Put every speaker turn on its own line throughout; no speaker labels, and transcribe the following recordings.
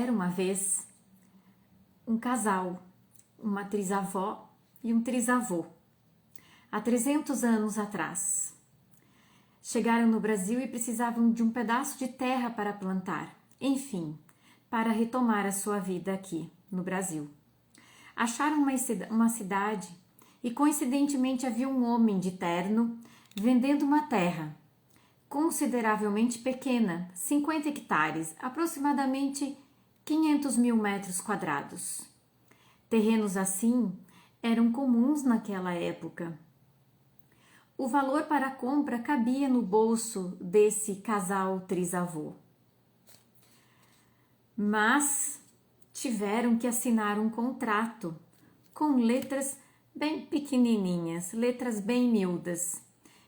Era uma vez um casal, uma trisavó e um trisavô, há 300 anos atrás. Chegaram no Brasil e precisavam de um pedaço de terra para plantar, enfim, para retomar a sua vida aqui no Brasil. Acharam uma cidade e coincidentemente havia um homem de terno vendendo uma terra consideravelmente pequena, 50 hectares, aproximadamente 500 mil metros quadrados. Terrenos assim eram comuns naquela época. O valor para a compra cabia no bolso desse casal trisavô. Mas tiveram que assinar um contrato com letras bem pequenininhas, letras bem miúdas,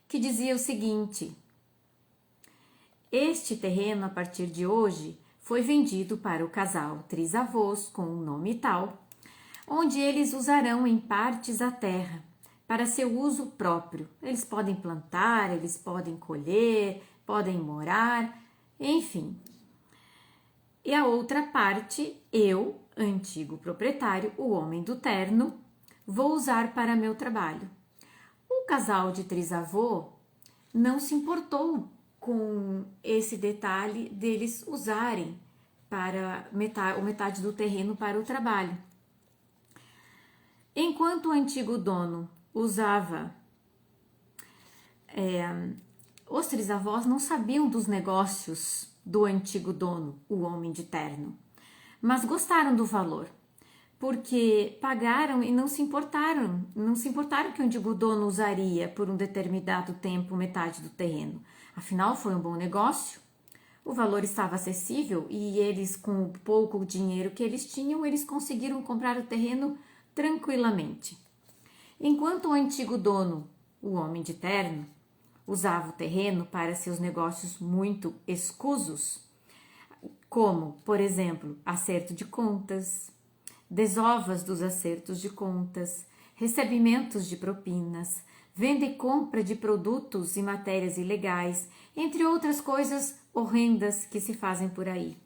que dizia o seguinte: este terreno, a partir de hoje, foi vendido para o casal trisavós com um nome tal, onde eles usarão em partes a terra para seu uso próprio. Eles podem plantar, eles podem colher, podem morar, enfim. E a outra parte, eu, antigo proprietário, o homem do terno, vou usar para meu trabalho. O casal de trisavô não se importou com esse detalhe deles usarem para metade do terreno para o trabalho. Enquanto o antigo dono usava, os trisavós não sabiam dos negócios do antigo dono, o homem de terno, mas gostaram do valor, porque pagaram e não se importaram que o antigo dono usaria por um determinado tempo metade do terreno. Afinal, foi um bom negócio, o valor estava acessível e eles, com o pouco dinheiro que eles tinham, eles conseguiram comprar o terreno tranquilamente. Enquanto o antigo dono, o homem de terno, usava o terreno para seus negócios muito escusos, como, por exemplo, acerto de contas, desovas dos acertos de contas, recebimentos de propinas, venda e compra de produtos e matérias ilegais, entre outras coisas horrendas que se fazem por aí.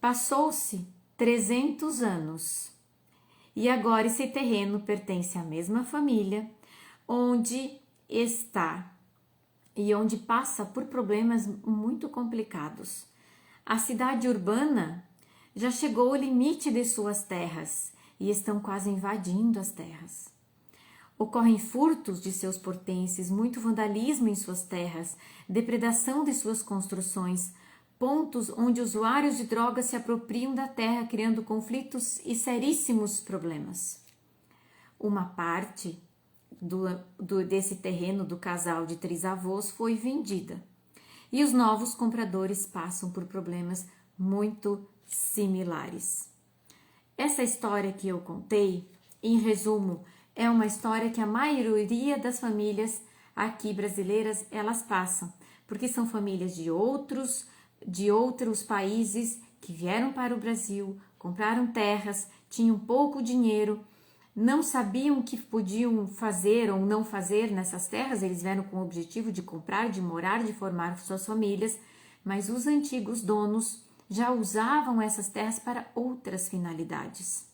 Passou-se 300 anos e agora esse terreno pertence à mesma família, onde está e onde passa por problemas muito complicados. A cidade urbana já chegou ao limite de suas terras e estão quase invadindo as terras. Ocorrem furtos de seus pertences, muito vandalismo em suas terras, depredação de suas construções, pontos onde usuários de drogas se apropriam da terra, criando conflitos e seríssimos problemas. Uma parte desse terreno do casal de trisavós foi vendida e os novos compradores passam por problemas muito similares. Essa história que eu contei, em resumo, é uma história que a maioria das famílias aqui brasileiras elas passam, porque são famílias de outros países que vieram para o Brasil, compraram terras, tinham pouco dinheiro, não sabiam o que podiam fazer ou não fazer nessas terras, eles vieram com o objetivo de comprar, de morar, de formar suas famílias, mas os antigos donos já usavam essas terras para outras finalidades.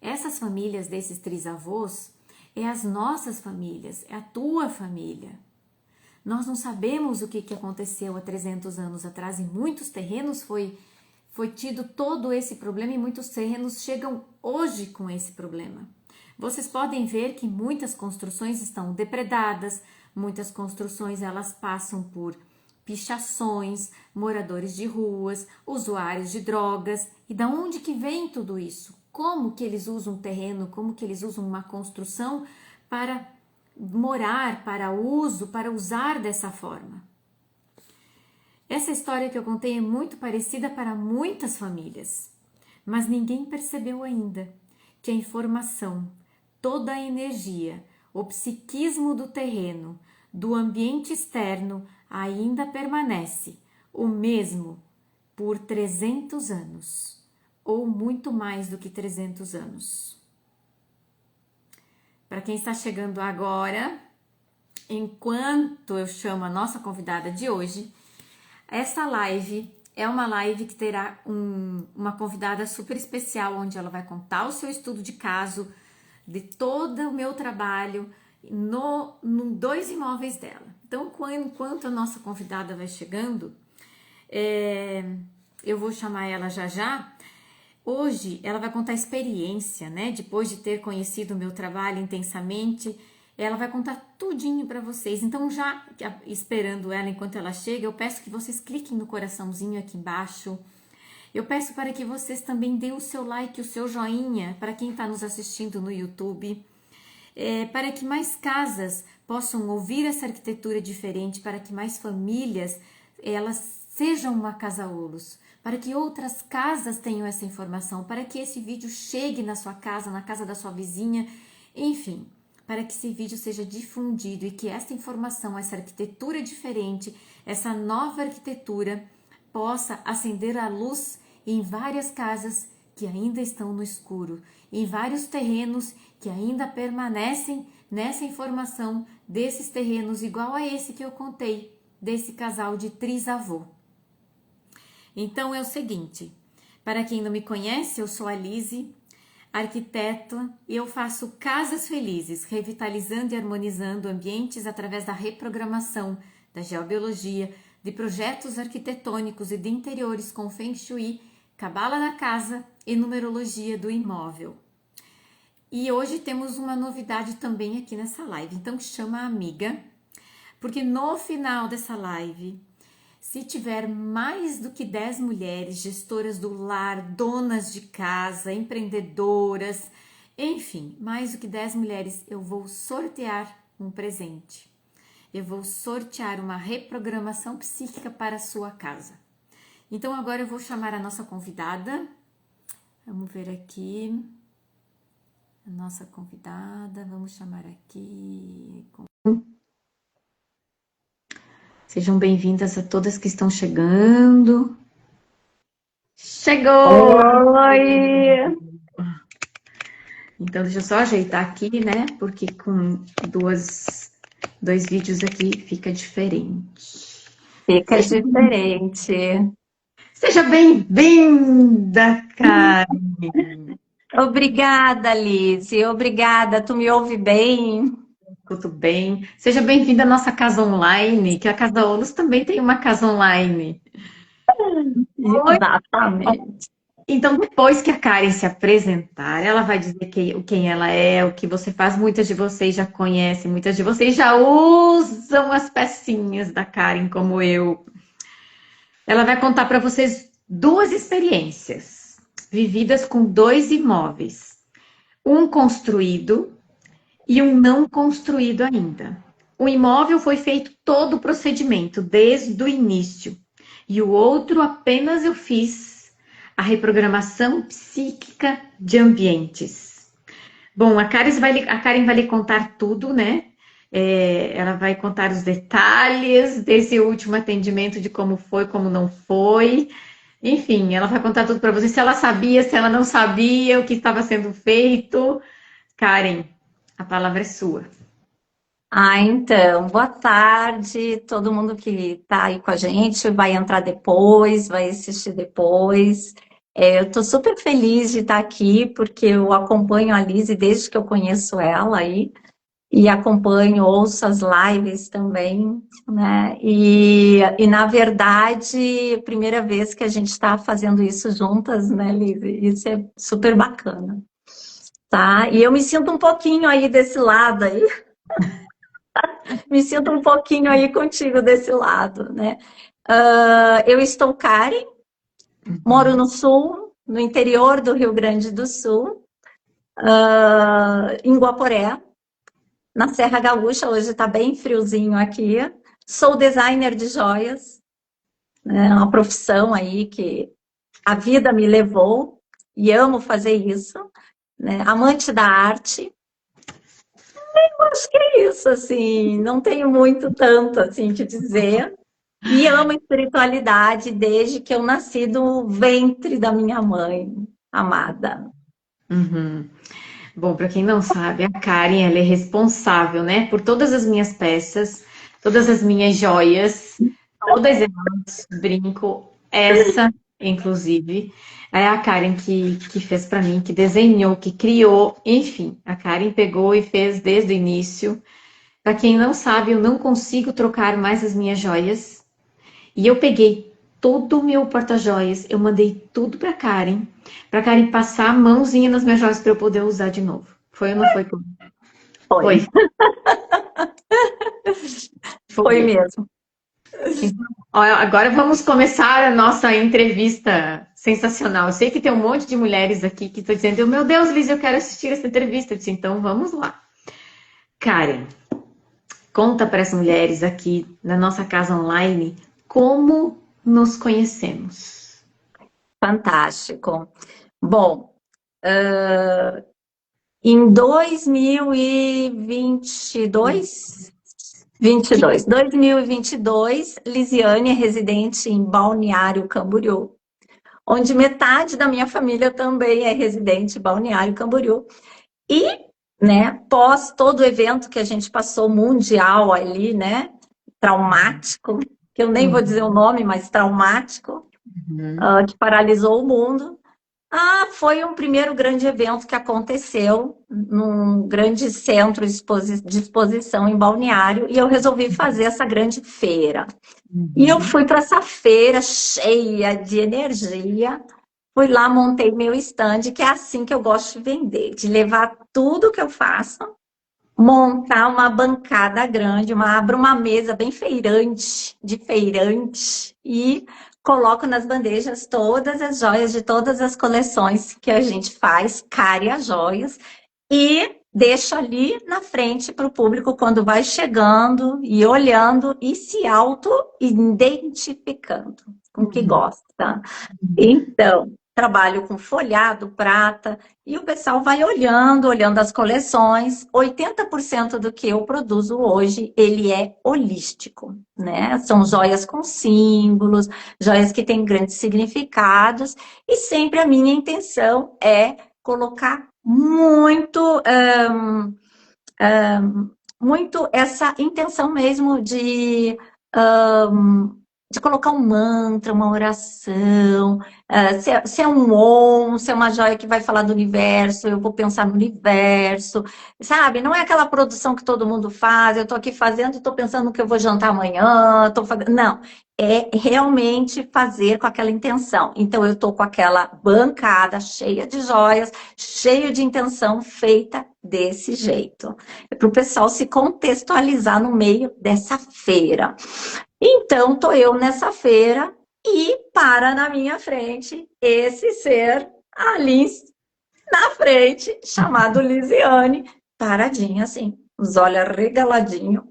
Essas famílias desses trisavós é as nossas famílias, é a tua família. Nós não sabemos o que aconteceu há 300 anos atrás. Em muitos terrenos foi tido todo esse problema e muitos terrenos chegam hoje com esse problema. Vocês podem ver que muitas construções estão depredadas, muitas construções elas passam por pichações, moradores de ruas, usuários de drogas. E da onde que vem tudo isso? Como que eles usam um terreno, como que eles usam uma construção para morar, para uso, para usar dessa forma? Essa história que eu contei é muito parecida para muitas famílias, mas ninguém percebeu ainda que a informação, toda a energia, o psiquismo do terreno, do ambiente externo ainda permanece o mesmo por 300 anos, ou muito mais do que 300 anos. Para quem está chegando agora, enquanto eu chamo a nossa convidada de hoje, essa live é uma live que terá uma convidada super especial, onde ela vai contar o seu estudo de caso, de todo o meu trabalho, no dois imóveis dela. Então, enquanto a nossa convidada vai chegando, eu vou chamar ela já já. Hoje ela vai contar a experiência, né? Depois de ter conhecido o meu trabalho intensamente, ela vai contar tudinho para vocês. Então, já esperando ela enquanto ela chega, eu peço que vocês cliquem no coraçãozinho aqui embaixo. Eu peço para que vocês também deem o seu like, o seu joinha, para quem está nos assistindo no YouTube, para que mais casas possam ouvir essa arquitetura diferente, para que mais famílias elas sejam uma Casa Olos, para que outras casas tenham essa informação, para que esse vídeo chegue na sua casa, na casa da sua vizinha, enfim, para que esse vídeo seja difundido e que essa informação, essa arquitetura diferente, essa nova arquitetura possa acender a luz em várias casas que ainda estão no escuro, em vários terrenos que ainda permanecem nessa informação desses terrenos igual a esse que eu contei, desse casal de trisavô. Então é o seguinte, para quem não me conhece, eu sou a Lise, arquiteta, e eu faço casas felizes, revitalizando e harmonizando ambientes através da reprogramação, da geobiologia, de projetos arquitetônicos e de interiores com Feng Shui, Cabala da casa e numerologia do imóvel. E hoje temos uma novidade também aqui nessa live, então chama a amiga, porque no final dessa live, se tiver mais do que 10 mulheres, gestoras do lar, donas de casa, empreendedoras, enfim, mais do que 10 mulheres, eu vou sortear um presente. Eu vou sortear uma reprogramação psíquica para a sua casa. Então agora eu vou chamar a nossa convidada. Vamos ver aqui. A nossa convidada, vamos chamar aqui. Sejam bem-vindas a todas que estão chegando. Chegou!
Oi!
Então, deixa eu só ajeitar aqui, né? Porque com dois vídeos aqui fica diferente.
Fica diferente.
Seja bem-vinda, Karen!
Obrigada, Lise. Obrigada. Tu me ouve bem?
Tudo bem? Seja bem-vinda à nossa casa online, que a Casa Olos também tem uma casa online. Oi.
Exatamente.
Então, depois que a Karen se apresentar, ela vai dizer quem ela é, o que você faz. Muitas de vocês já conhecem, muitas de vocês já usam as pecinhas da Karen, como eu. Ela vai contar para vocês duas experiências vividas com dois imóveis. Um construído e um não construído ainda. O imóvel foi feito todo o procedimento, desde o início. E o outro apenas eu fiz a reprogramação psíquica de ambientes. Bom, a Karen vai lhe contar tudo, né? Ela vai contar os detalhes desse último atendimento, de como foi, como não foi. Enfim, ela vai contar tudo para você, se ela sabia, se ela não sabia, o que estava sendo feito. Karen, a palavra é sua.
Então, boa tarde. Todo mundo que está aí com a gente vai entrar depois, vai assistir depois. Eu estou super feliz de estar aqui, porque eu acompanho a Lise desde que eu conheço ela aí. E acompanho, ouço as lives também, né? E na verdade, primeira vez que a gente está fazendo isso juntas, né, Liz? Isso é super bacana, tá? E eu me sinto um pouquinho aí desse lado aí, me sinto um pouquinho aí contigo desse lado, né? Eu estou Karen, moro no sul, no interior do Rio Grande do Sul, em Guaporé, na Serra Gaúcha. Hoje está bem friozinho aqui. Sou designer de joias, né? Uma profissão aí que a vida me levou e amo fazer isso, né? Amante da arte. Eu acho que é isso, assim, não tenho muito tanto assim que dizer. E amo espiritualidade desde que eu nasci do ventre da minha mãe amada.
Uhum. Bom, para quem não sabe, a Karen, ela é responsável, né, por todas as minhas peças, todas as minhas joias, todas elas, brinco. Essa, inclusive, é a Karen que fez para mim, que desenhou, que criou, enfim, a Karen pegou e fez desde o início. Para quem não sabe, eu não consigo trocar mais as minhas joias. E eu peguei todo o meu porta-joias, eu mandei tudo para Karen passar a mãozinha nas minhas joias para eu poder usar de novo. Foi ou não foi?
Foi,
Foi,
foi
foi.
mesmo.
Então, ó, agora vamos começar a nossa entrevista sensacional. Eu sei que tem um monte de mulheres aqui que estão dizendo: Meu Deus, Liz, eu quero assistir essa entrevista. Eu disse: Então vamos lá. Karen, conta para as mulheres aqui na nossa casa online como nos conhecemos.
Fantástico. Bom, em 2022, Lisiane é residente em Balneário Camboriú, onde metade da minha família também é residente em Balneário Camboriú. E, né, pós todo o evento que a gente passou mundial ali, né, traumático, que eu nem vou dizer o nome, mas traumático,
Uhum.
que paralisou o mundo. Foi um primeiro grande evento que aconteceu num grande centro de exposição em Balneário e eu resolvi fazer essa grande feira. E eu
Uhum.
fui para essa feira cheia de energia, fui lá, montei meu stand, que é assim que eu gosto de vender, de levar tudo que eu faço, montar uma bancada grande, abro uma mesa bem feirante, de feirante, e coloco nas bandejas todas as joias de todas as coleções que a gente faz, Cária Joias, e deixo ali na frente para o público quando vai chegando e olhando e se auto-identificando com o que
Uhum.
gosta. Então, trabalho com folhado, prata, e o pessoal vai olhando as coleções. 80% do que eu produzo hoje, ele é holístico, né? São joias com símbolos, joias que têm grandes significados, e sempre a minha intenção é colocar muito essa intenção mesmo de colocar um mantra, uma oração, se é um om, se é uma joia que vai falar do universo, eu vou pensar no universo, sabe? Não é aquela produção que todo mundo faz, eu estou aqui fazendo e estou pensando no que eu vou jantar amanhã, estou fazendo. Não, é realmente fazer com aquela intenção. Então, eu estou com aquela bancada cheia de joias, cheio de intenção, feita desse jeito para o pessoal se contextualizar no meio dessa feira. Então, estou eu nessa feira e para na minha frente esse ser ali na frente, chamado Lisiane, paradinha assim, os olhos arregaladinhos,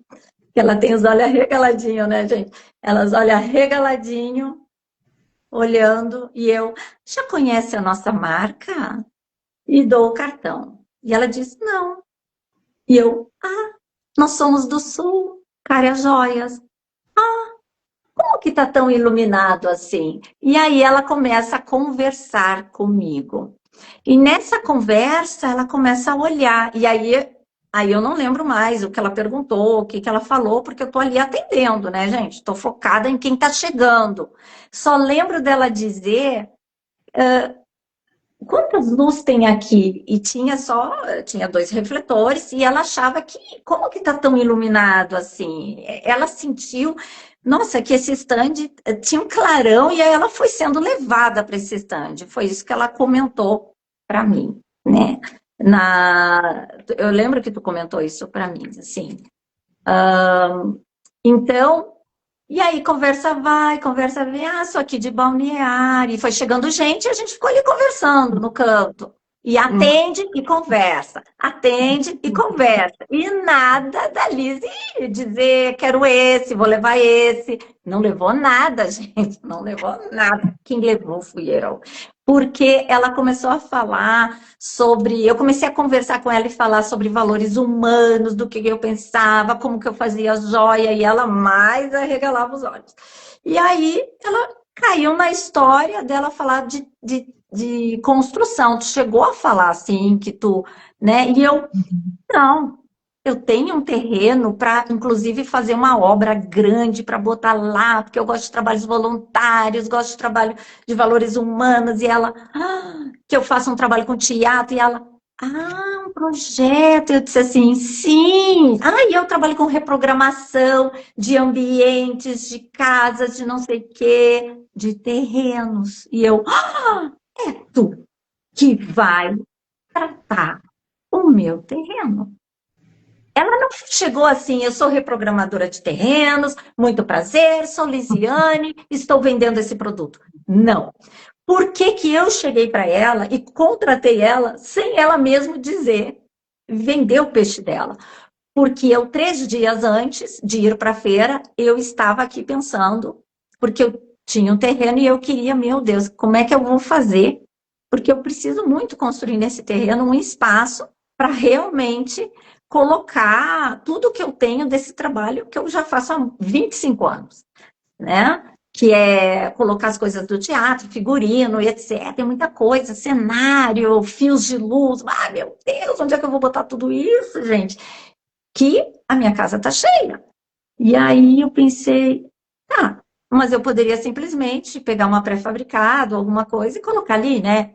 que ela tem os olhos arregaladinhos, né, gente? Elas olham arregaladinho, olhando, e eu, já conhece a nossa marca? E dou o cartão. E ela diz, não. E eu, nós somos do Sul, Cária Joias. Como que tá tão iluminado assim? E aí ela começa a conversar comigo. E nessa conversa ela começa a olhar. E aí eu não lembro mais o que ela perguntou, o que ela falou, porque eu tô ali atendendo, né, gente? Tô focada em quem tá chegando. Só lembro dela dizer quantas luzes tem aqui? E tinha dois refletores, e ela achava que, como que tá tão iluminado assim? Ela sentiu, nossa, que esse stand tinha um clarão, e aí ela foi sendo levada para esse stand. Foi isso que ela comentou para mim, né? Eu lembro que tu comentou isso para mim, assim. Então, e aí, conversa vai, conversa vem, sou aqui de Balneário. E foi chegando gente e a gente ficou ali conversando no canto. E atende e conversa. E nada da Liz dizer, quero esse, vou levar esse. Não levou nada, gente, não levou nada. Quem levou fui eu. Porque ela começou a falar sobre. Eu comecei a conversar com ela e falar sobre valores humanos, do que eu pensava, como que eu fazia joia, e ela mais arregalava os olhos. E aí ela caiu na história dela falar de construção. Tu chegou a falar assim, que tu, né? E eu, não, eu tenho um terreno para, inclusive, fazer uma obra grande para botar lá, porque eu gosto de trabalhos voluntários, gosto de trabalho de valores humanos, e ela, que eu faço um trabalho com teatro, e ela, um projeto. Eu disse assim, sim. E eu trabalho com reprogramação de ambientes, de casas, de não sei o quê, de terrenos. E eu, é tu que vai tratar o meu terreno. Ela não chegou assim, eu sou reprogramadora de terrenos, muito prazer, sou Lisiane, estou vendendo esse produto. Não. Por que que eu cheguei para ela e contratei ela sem ela mesmo dizer, vender o peixe dela? Porque eu, 3 dias antes de ir para a feira, eu estava aqui pensando, porque eu tinha um terreno e eu queria, meu Deus, como é que eu vou fazer? Porque eu preciso muito construir nesse terreno um espaço para realmente colocar tudo que eu tenho desse trabalho que eu já faço há 25 anos, né? Que é colocar as coisas do teatro, figurino, etc. Tem muita coisa, cenário, fios de luz. Meu Deus, onde é que eu vou botar tudo isso, gente? Que a minha casa está cheia. E aí eu pensei, mas eu poderia simplesmente pegar uma pré-fabricado, alguma coisa e colocar ali, né?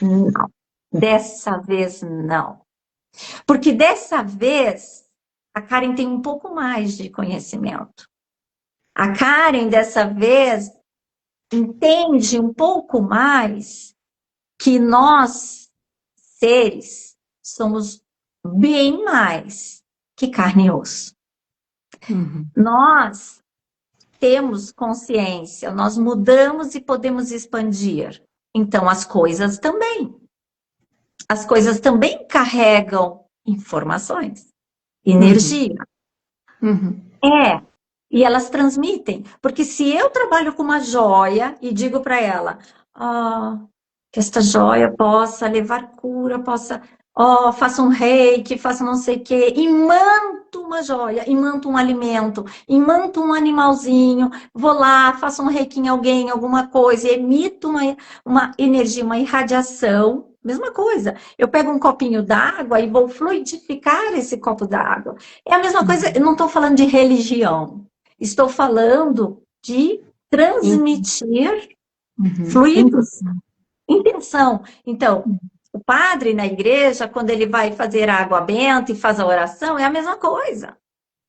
Não. Dessa vez não. Porque dessa vez a Karen tem um pouco mais de conhecimento. A Karen, dessa vez, entende um pouco mais que nós, seres, somos bem mais que carne e osso. Nós temos consciência, nós mudamos e podemos expandir. Então, as coisas também. As coisas também carregam informações, energia. E elas transmitem. Porque se eu trabalho com uma joia e digo para ela, que esta joia possa levar cura, possa, faça um reiki, faça não sei o quê, imanto uma joia, imanto um alimento, imanto um animalzinho, vou lá, faço um reiki em alguém, alguma coisa, emito uma energia, uma irradiação, mesma coisa. Eu pego um copinho d'água e vou fluidificar esse copo d'água. É a mesma coisa, eu não estou falando de religião, estou falando de transmitir fluidos. Intenção. Então, o padre na igreja, quando ele vai fazer a água benta e faz a oração, é a mesma coisa.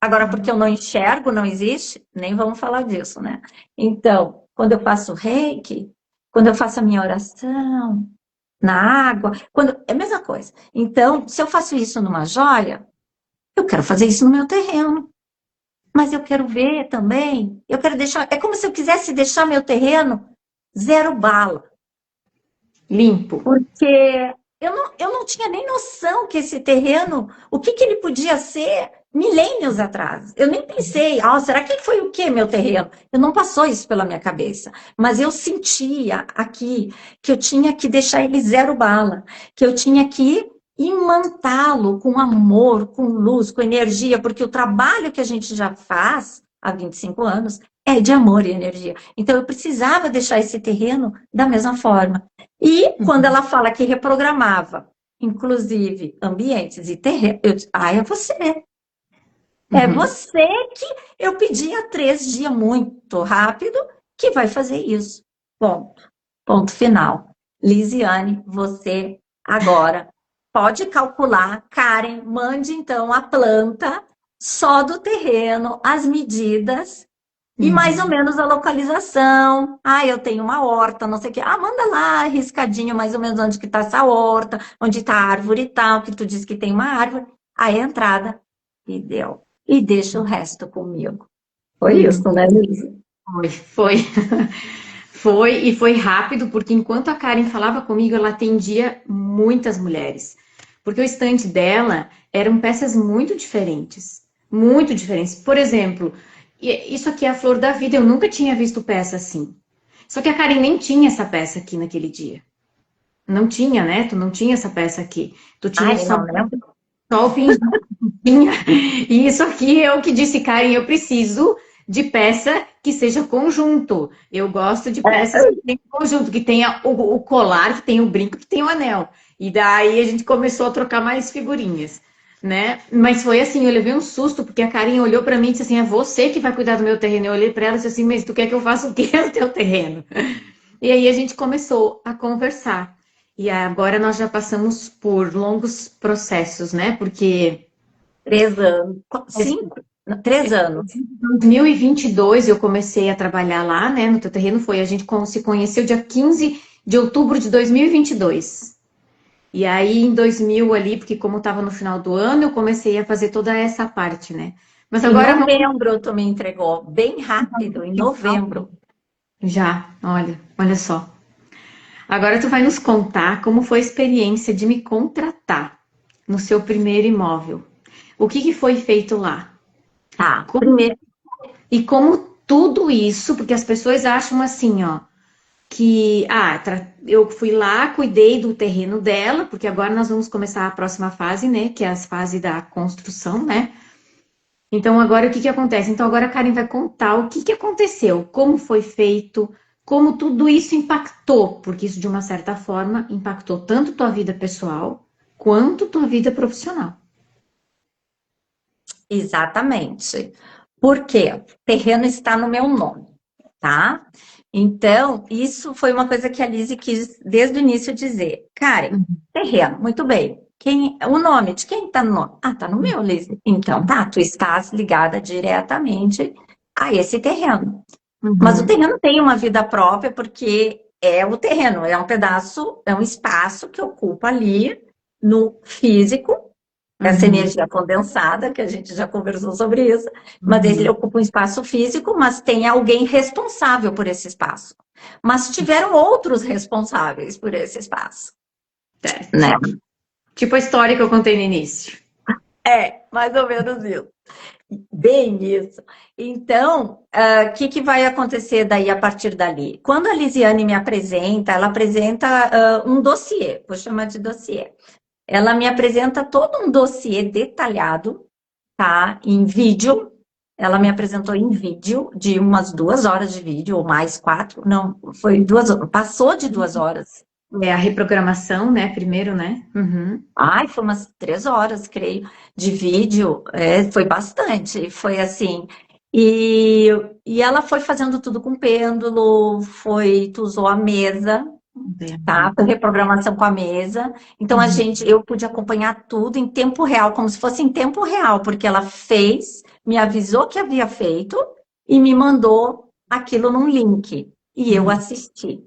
Agora, porque eu não enxergo, não existe, nem vamos falar disso, né? Então, quando eu faço reiki, quando eu faço a minha oração na água, é a mesma coisa. Então, se eu faço isso numa joia, eu quero fazer isso no meu terreno. Mas eu quero ver também, eu quero deixar, é como se eu quisesse deixar meu terreno zero bala.
Limpo.
Porque eu não tinha nem noção que esse terreno, o que ele podia ser milênios atrás. Eu nem pensei, será que foi o que meu terreno? Eu não passou isso pela minha cabeça. Mas eu sentia aqui que eu tinha que deixar ele zero bala, que eu tinha que imantá-lo com amor, com luz, com energia, porque o trabalho que a gente já faz há 25 anos é de amor e energia. Então eu precisava deixar esse terreno da mesma forma. E quando ela fala que reprogramava, inclusive ambientes e terrenos, eu disse, é você. É você que eu pedi há 3 dias muito rápido que vai fazer isso. Ponto. Ponto final. Lisiane, você agora pode calcular. Karen, mande então a planta só do terreno, as medidas e mais ou menos a localização. Eu tenho uma horta, não sei o quê. Manda lá, riscadinho, mais ou menos onde que está essa horta, onde está a árvore e tal, que tu disse que tem uma árvore. Aí a entrada. E deu. E deixa o resto comigo. Foi isso, né, Luísa?
Foi. Foi, e foi rápido, porque enquanto a Karen falava comigo, ela atendia muitas mulheres. Porque o estante dela eram peças muito diferentes. Muito diferentes. Por exemplo, isso aqui é a flor da vida, eu nunca tinha visto peça assim. Só que a Karen nem tinha essa peça aqui naquele dia. Não tinha, né? Tu não tinha essa peça aqui. Tu tinha só o pinginho. E isso aqui é o que disse, Karen, eu preciso de peça que seja conjunto. Eu gosto de peças que tenham conjunto, que tenha o colar, que tenha o brinco, que tenha o anel. E daí a gente começou a trocar mais figurinhas. né? Mas foi assim, eu levei um susto, porque a Karen olhou pra mim e disse assim, é você que vai cuidar do meu terreno. Eu olhei pra ela e disse assim, mas tu quer que eu faça o quê no teu terreno? E aí a gente começou a conversar. E agora nós já passamos por longos processos, né? Porque
3 anos, 5, 3 anos.
em 2022 eu comecei a trabalhar lá, né? No teu terreno foi, a gente se conheceu dia 15 de outubro de 2022. E aí em 2000 ali, porque como estava no final do ano, eu comecei a fazer toda essa parte, né? Mas
Em
agora vamos
novembro tu me entregou, bem rápido, em novembro.
já, olha só. Agora tu vai nos contar como foi a experiência de me contratar no seu primeiro imóvel. O que que foi feito lá?
Tá,
Como-
primeiro,
e como tudo isso, porque as pessoas acham assim, ó, que eu fui lá, cuidei do terreno dela, porque agora nós vamos começar a próxima fase, né, que é a fase da construção, né? Então agora o que que acontece? Então agora a Karen vai contar o que que aconteceu, como foi feito, como tudo isso impactou, porque isso de uma certa forma impactou tanto tua vida pessoal quanto tua vida profissional.
exatamente. Por quê? O terreno está no meu nome, tá? Então, isso foi uma coisa que a Lizzie quis desde o início dizer. Karen, terreno, muito bem. O nome, de quem está no nome? Ah, tá no meu, Lizzie. Então, tá, tu estás ligada diretamente a esse terreno. Mas o
Uhum,
terreno tem uma vida própria porque é o terreno, é um pedaço, é um espaço que ocupa ali no físico, essa
uhum,
energia condensada, que a gente já conversou sobre isso, mas ele
uhum.
ocupa um espaço físico, mas tem alguém responsável por esse espaço. Mas tiveram outros responsáveis por esse espaço,
Certo.
né?
Tipo a história que eu contei no início.
É, mais ou menos isso. Bem isso. Então, o que que vai acontecer daí a partir dali? Quando a Lisiane me apresenta, ela apresenta um dossiê, vou chamar de dossiê. Ela me apresenta todo um dossiê detalhado, tá? Em vídeo. Ela me apresentou em vídeo, de umas 2 horas de vídeo, ou mais 4. Não, foi 2 horas, passou de 2 horas.
É a reprogramação, né? Primeiro, né? Uhum.
Ai, foi umas 3 horas, creio, de vídeo. É, foi bastante. Foi assim. E, e ela foi fazendo tudo com pêndulo, tu usou a mesa, tá? Foi reprogramação com a mesa. Então
Uhum.
eu pude acompanhar tudo em tempo real, como se fosse em tempo real, porque ela fez, me avisou que havia feito e me mandou aquilo num link. E eu
Uhum.
assisti,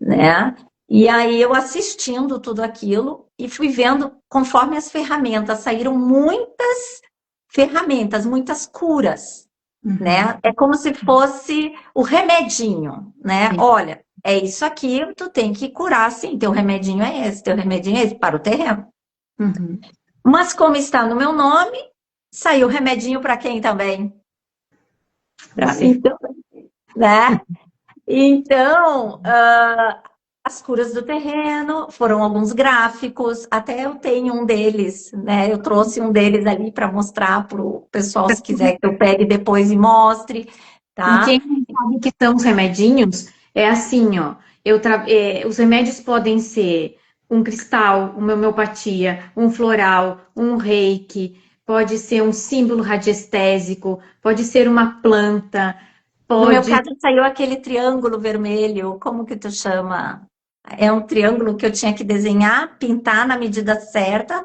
né? E aí eu assistindo tudo aquilo e fui vendo conforme as ferramentas, saíram muitas ferramentas, muitas curas,
Uhum.
né? É como se fosse o remedinho, né?
Sim.
Olha, é isso aqui, tu tem que curar, sim, teu remedinho é esse, teu remedinho é esse, para o terreno.
Uhum.
Mas como está no meu nome, saiu remedinho para quem também? Para
Você.
mim, né? Então, as curas do terreno foram alguns gráficos, até eu tenho um deles, né? Eu trouxe um deles ali para mostrar para o pessoal, se quiser que eu pegue depois e mostre,
E
tá?
quem não sabe o que são os remedinhos, é assim, ó. Os remédios podem ser um cristal, uma homeopatia, um floral, um reiki, pode ser um símbolo radiestésico, pode ser uma planta,
No meu
pode.
caso, saiu aquele triângulo vermelho, como que tu chama? É um triângulo que eu tinha que desenhar, pintar na medida certa,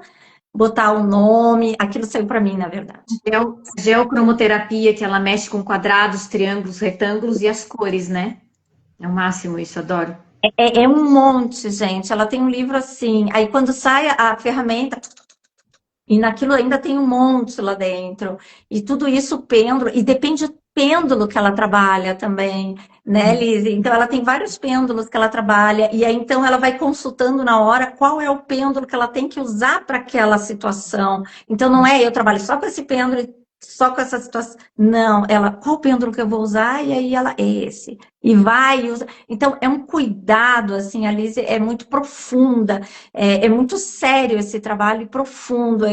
botar o nome, aquilo saiu para mim, na verdade.
Geocromoterapia, que ela mexe com quadrados, triângulos, retângulos e as cores, né? É o máximo isso, adoro.
É um monte, gente. Ela tem um livro assim. Aí quando sai a ferramenta, e naquilo ainda tem um monte lá dentro. E tudo isso pêndulo, e depende do pêndulo que ela trabalha também, né, Liz? Então ela tem vários pêndulos que ela trabalha, e aí então ela vai consultando na hora qual é o pêndulo que ela tem que usar para aquela situação. Então não é eu trabalho só com esse pêndulo, só com essa situação. Não, ela, qual pêndulo que eu vou usar? E aí ela, esse. E vai e usa. Então é um cuidado, assim, a Liz é muito profunda. É muito sério esse trabalho e profundo.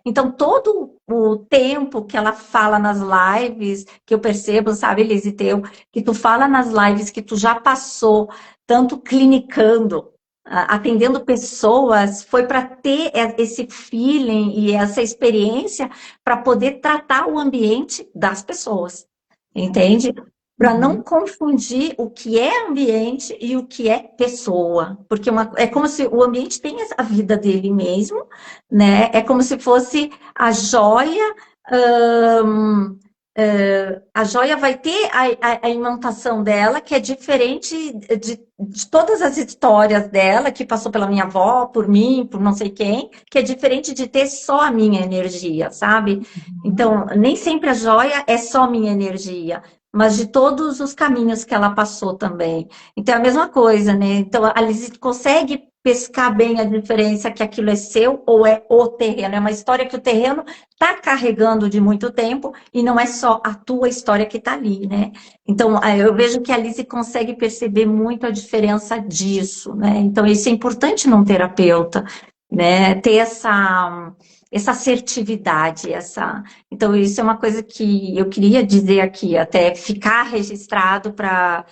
Então, todo o tempo que ela fala nas lives, que eu percebo, sabe, Elisiteu, que tu fala nas lives que tu já passou, tanto clinicando, atendendo pessoas, foi para ter esse feeling e essa experiência para poder tratar o ambiente das pessoas, entende? Para não
Uhum.
confundir o que é ambiente e o que é pessoa, porque é como se o ambiente tem a vida dele mesmo, né? É como se fosse a joia. hum, a joia vai ter a imantação dela, que é diferente de todas as histórias dela, que passou pela minha avó, por mim, por não sei quem, que é diferente de ter só a minha energia, sabe?
Uhum.
Então, nem sempre a joia é só minha energia, mas de todos os caminhos que ela passou também. Então, é a mesma coisa, né? Então, a Liz consegue pescar bem a diferença que aquilo é seu ou é o terreno. É uma história que o terreno está carregando de muito tempo e não é só a tua história que está ali, né? Então, eu vejo que a Alice consegue perceber muito a diferença disso, né? Então, isso é importante num terapeuta, né? Ter essa assertividade, Então, isso é uma coisa que eu queria dizer aqui, até ficar registrado para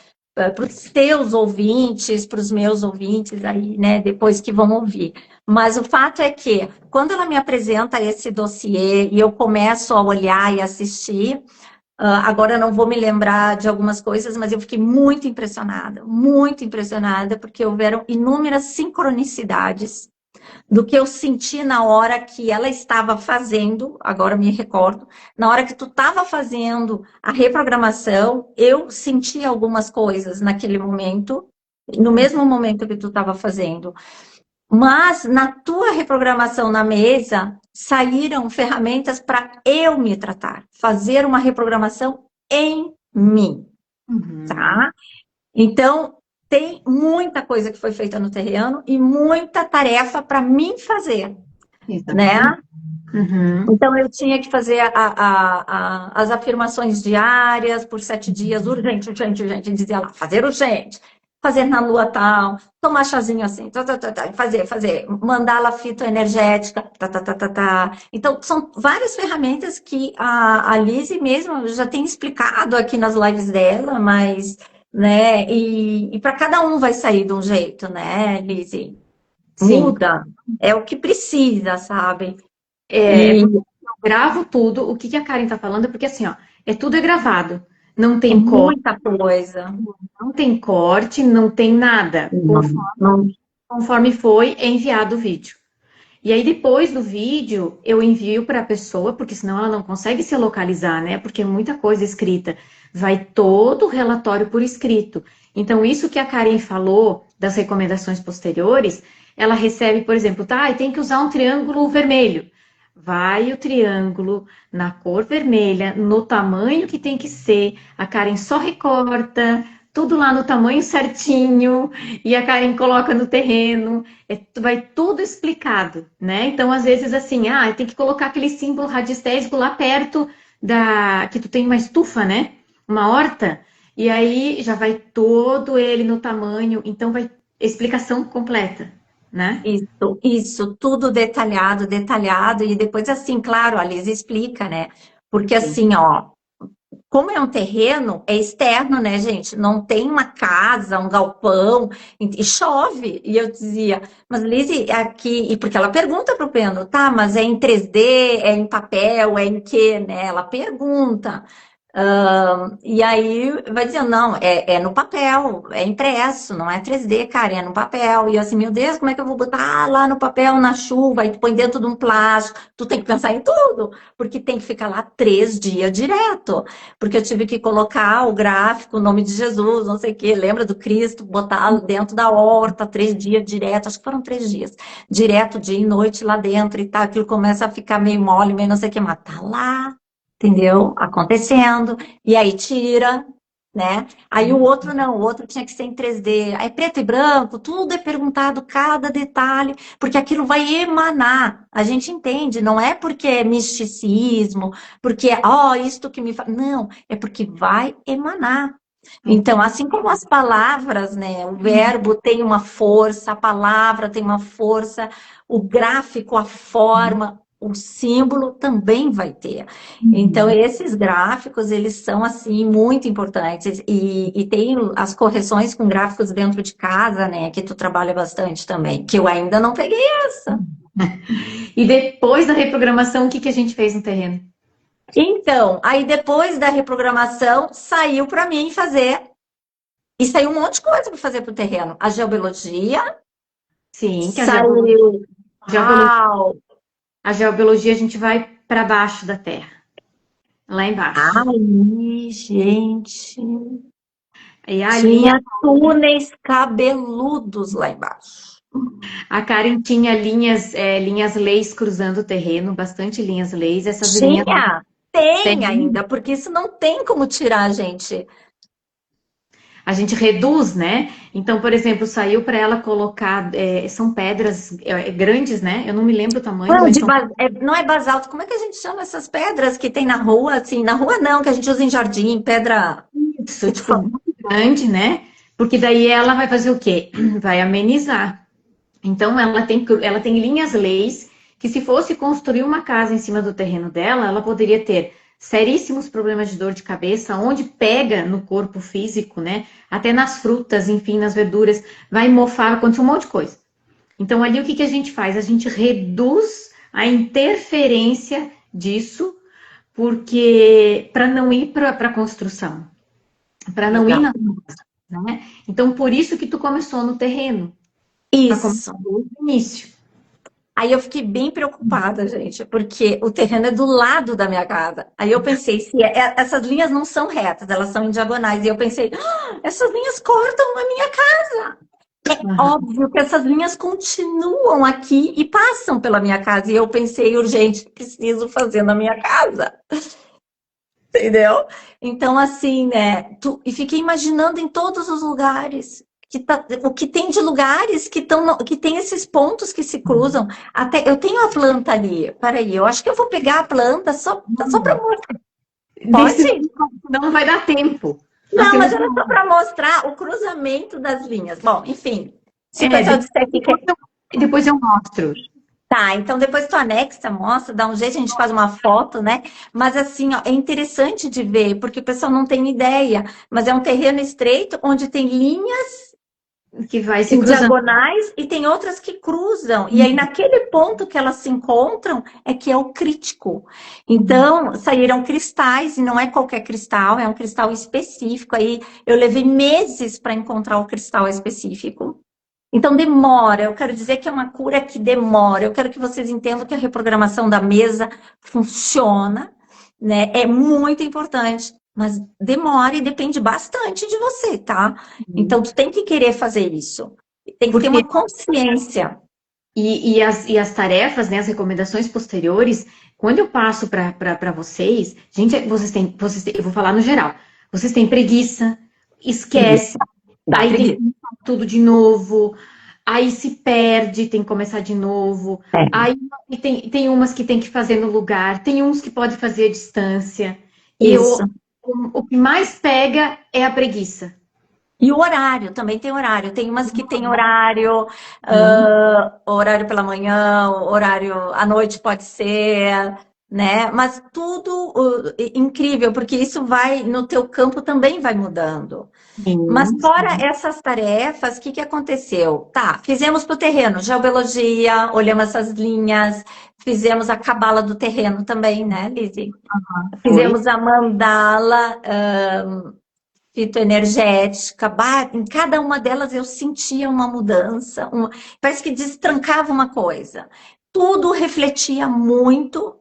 os teus ouvintes, para os meus ouvintes aí, né, depois que vão ouvir. Mas o fato é que, quando ela me apresenta esse dossiê e eu começo a olhar e assistir, agora eu não vou me lembrar de algumas coisas, mas eu fiquei muito impressionada, porque houveram inúmeras sincronicidades do que eu senti na hora que ela estava fazendo, agora me recordo, na hora que tu estava fazendo a reprogramação, eu senti algumas coisas naquele momento, no mesmo momento que tu estava fazendo. Mas na tua reprogramação na mesa, saíram ferramentas para eu me tratar, fazer uma reprogramação em mim,
Uhum.
tá? Então, tem muita coisa que foi feita no terreno e muita tarefa para mim fazer,
Exatamente.
né?
Uhum.
Então, eu tinha que fazer as afirmações diárias por 7 dias, urgente, urgente, urgente, dizia lá, fazer urgente, fazer na lua tal, tomar chazinho assim, fazer, mandar la fitoenergética, tá. Então, são várias ferramentas que a Lizzie mesmo já tem explicado aqui nas lives dela, mas, né, e para cada um vai sair de um jeito, né, Lizzie?
Sim.
Muda, é o que precisa, sabe?
É
E
porque eu gravo tudo. O que que a Karen tá falando? Porque assim, ó, tudo é gravado. Não
é
tem corte,
muita coisa.
não tem corte, não tem nada.
Não, não,
Conforme foi enviado o vídeo. E aí, depois do vídeo, eu envio para a pessoa, porque senão ela não consegue se localizar, né? Porque é muita coisa escrita. Vai todo o relatório por escrito. Então, isso que a Karen falou das recomendações posteriores, ela recebe, por exemplo, tá, e tem que usar um triângulo vermelho. Vai o triângulo na cor vermelha, no tamanho que tem que ser. A Karen só recorta, tudo lá no tamanho certinho, e a Karen coloca no terreno. Vai tudo explicado, né? Então, às vezes, assim, tem que colocar aquele símbolo radiestésico lá perto da que tu tem uma estufa, né? Uma horta, e aí já vai todo ele no tamanho, então vai explicação completa, né?
isso, tudo detalhado, detalhado, e depois, assim, claro, a Liz explica, né? Porque
Sim.
assim, ó, como é um terreno, é externo, né, gente? Não tem uma casa, um galpão, e chove. E eu dizia, mas Liz, aqui, e porque ela pergunta para o Pendo, tá, mas é em 3D, é em papel, é em quê, né? Ela pergunta. E aí vai dizer, não, é no papel, é impresso, não é 3D, cara, é no papel. E eu assim, meu Deus, como é que eu vou botar lá no papel, na chuva, e tu põe dentro de um plástico? Tu tem que pensar em tudo, porque tem que ficar lá 3 dias direto. Porque eu tive que colocar o gráfico, o nome de Jesus, não sei o quê, lembra do Cristo, botar dentro da horta, 3 dias direto, acho que foram 3 dias, direto, dia e noite lá dentro e tal, aquilo começa a ficar meio mole, meio não sei o que, mas tá lá, entendeu? Acontecendo, e aí tira, né? Aí o outro não, o outro tinha que ser em 3D, aí preto e branco, tudo é perguntado, cada detalhe, porque aquilo vai emanar, a gente entende, não é porque é misticismo, porque, ó, isto que me faz, não, é porque vai emanar. Então, assim como as palavras, né, o verbo tem uma força, a palavra tem uma força, o gráfico, a forma, o símbolo também vai ter. Então,
Uhum.
esses gráficos, eles são, assim, muito importantes. E tem as correções com gráficos dentro de casa, né? Que tu trabalha bastante também, que eu ainda não peguei essa.
E depois da reprogramação, o que que a gente fez no terreno?
Então, aí depois da reprogramação, saiu para mim fazer. E saiu um monte de coisa para fazer para o terreno. A geobiologia,
Sim, que
saiu.
geobiologia,
Uau!
a geobiologia a gente vai para baixo da terra, lá embaixo.
Ai, gente.
E a linha,
Tinha túneis cabeludos lá embaixo.
a Karen tinha linhas, linhas leis cruzando o terreno, bastante linhas leis. Essas linhas
Tinha, tem
têm.
ainda, porque isso não tem como tirar, gente.
A gente reduz, né? Então, por exemplo, saiu para ela colocar, são pedras grandes, né? Eu não me lembro o tamanho,
Não,
mas são
não é basalto, como é que a gente chama essas pedras que tem na rua, assim? Na rua não, que a gente usa em jardim, pedra
isso,
que tu
tipo,
fala.
muito grande, né? Porque daí ela vai fazer o quê? Vai amenizar. Então, ela tem linhas leis que, se fosse construir uma casa em cima do terreno dela, ela poderia ter seríssimos problemas de dor de cabeça, onde pega no corpo físico, né? Até nas frutas, enfim, nas verduras, vai mofar, acontece um monte de coisa. Então, ali o que que a gente faz? A gente reduz a interferência disso, porque para não ir para a construção, para não ir
Legal.
na, né? Então, por isso que tu começou no terreno, para começar
Isso.
do início.
Aí eu fiquei bem preocupada, gente, porque o terreno é do lado da minha casa. Aí eu pensei, se essas linhas não são retas, elas são em diagonais. E eu pensei, essas linhas cortam a minha casa.
Aham.
Óbvio que essas linhas continuam aqui e passam pela minha casa. E eu pensei, urgente, preciso fazer na minha casa. Entendeu? Então, assim, né? E fiquei imaginando em todos os lugares. O que tem de lugares que tem esses pontos que se cruzam. Até eu tenho a planta ali. Peraí, eu acho que eu vou pegar a planta só para mostrar.
Desse
Pode?
não vai dar tempo. Nós
Não,
temos
mas era só para mostrar o cruzamento das linhas. Bom, enfim. Se o
é,
pessoal disser que quer.
depois eu mostro.
Tá, então depois tu anexa, mostra, dá um jeito, a gente faz uma foto, né? Mas assim, ó, é interessante de ver, porque o pessoal não tem ideia, mas é um terreno estreito onde tem linhas
Que vai se
em
cruzando.
diagonais e tem outras que cruzam. E aí, naquele ponto que elas se encontram, é que é o crítico. Então, saíram cristais, e não é qualquer cristal, é um cristal específico. Aí eu levei meses para encontrar o cristal específico. Então demora, eu quero dizer que é uma cura que demora. Eu quero que vocês entendam que a reprogramação da mesa funciona, né? É muito importante, mas demora e depende bastante de você, tá? Então tu tem que querer fazer isso. Tem que ter
Porque
uma consciência.
e as tarefas, né, as recomendações posteriores, quando eu passo para vocês, gente, eu vou falar no geral. Vocês têm preguiça,
Isso,
esquece,
dá
aí tem que
preguiça.
começar tudo de novo, aí se perde, tem que começar de novo.
É,
Aí tem umas que tem que fazer no lugar, tem uns que pode fazer à distância. E
isso.
o que mais pega é a preguiça.
E o horário, também tem horário. Tem umas que tem horário,
Sim.
horário pela manhã, horário à noite pode ser, né? Mas tudo incrível, porque isso vai, no teu campo também vai mudando. Mas
Sim,
fora
sim.
essas tarefas, o que que aconteceu? Tá, fizemos para o terreno, geobiologia, olhamos essas linhas, fizemos a cabala do terreno também, né, Lizzy?
Foi.
Fizemos a mandala, fitoenergética, em cada uma delas eu sentia uma mudança, parece que destrancava uma coisa. Tudo refletia muito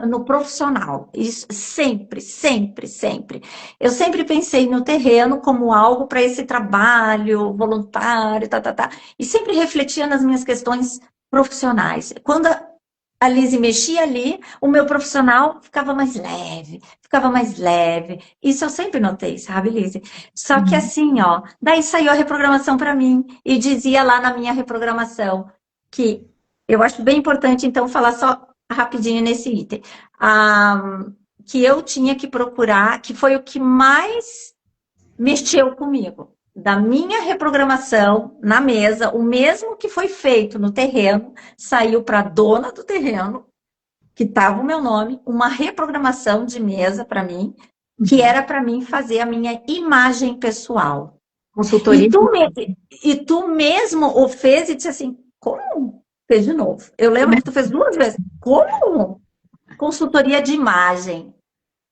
no profissional. Isso sempre, sempre, sempre. Eu sempre pensei no terreno como algo para esse trabalho voluntário, tá, tá, tá, e sempre refletia nas minhas questões profissionais. Quando a Lizzie mexia ali, o meu profissional ficava mais leve, ficava mais leve. Isso eu sempre notei, sabe, Lizzie? Só que
Uhum.
assim, ó, daí saiu a reprogramação para mim e dizia lá na minha reprogramação que eu acho bem importante, então, falar só rapidinho nesse item, ah, que eu tinha que procurar, que foi o que mais mexeu comigo. Da minha reprogramação na mesa, o mesmo que foi feito no terreno, saiu para a dona do terreno que estava o meu nome, uma reprogramação de mesa para mim, que era para mim fazer a minha imagem pessoal.
Consultoria.
E tu mesmo o fez e disse assim, como? Fez de novo. Eu lembro que tu fez 2 vezes. Como? Consultoria de imagem.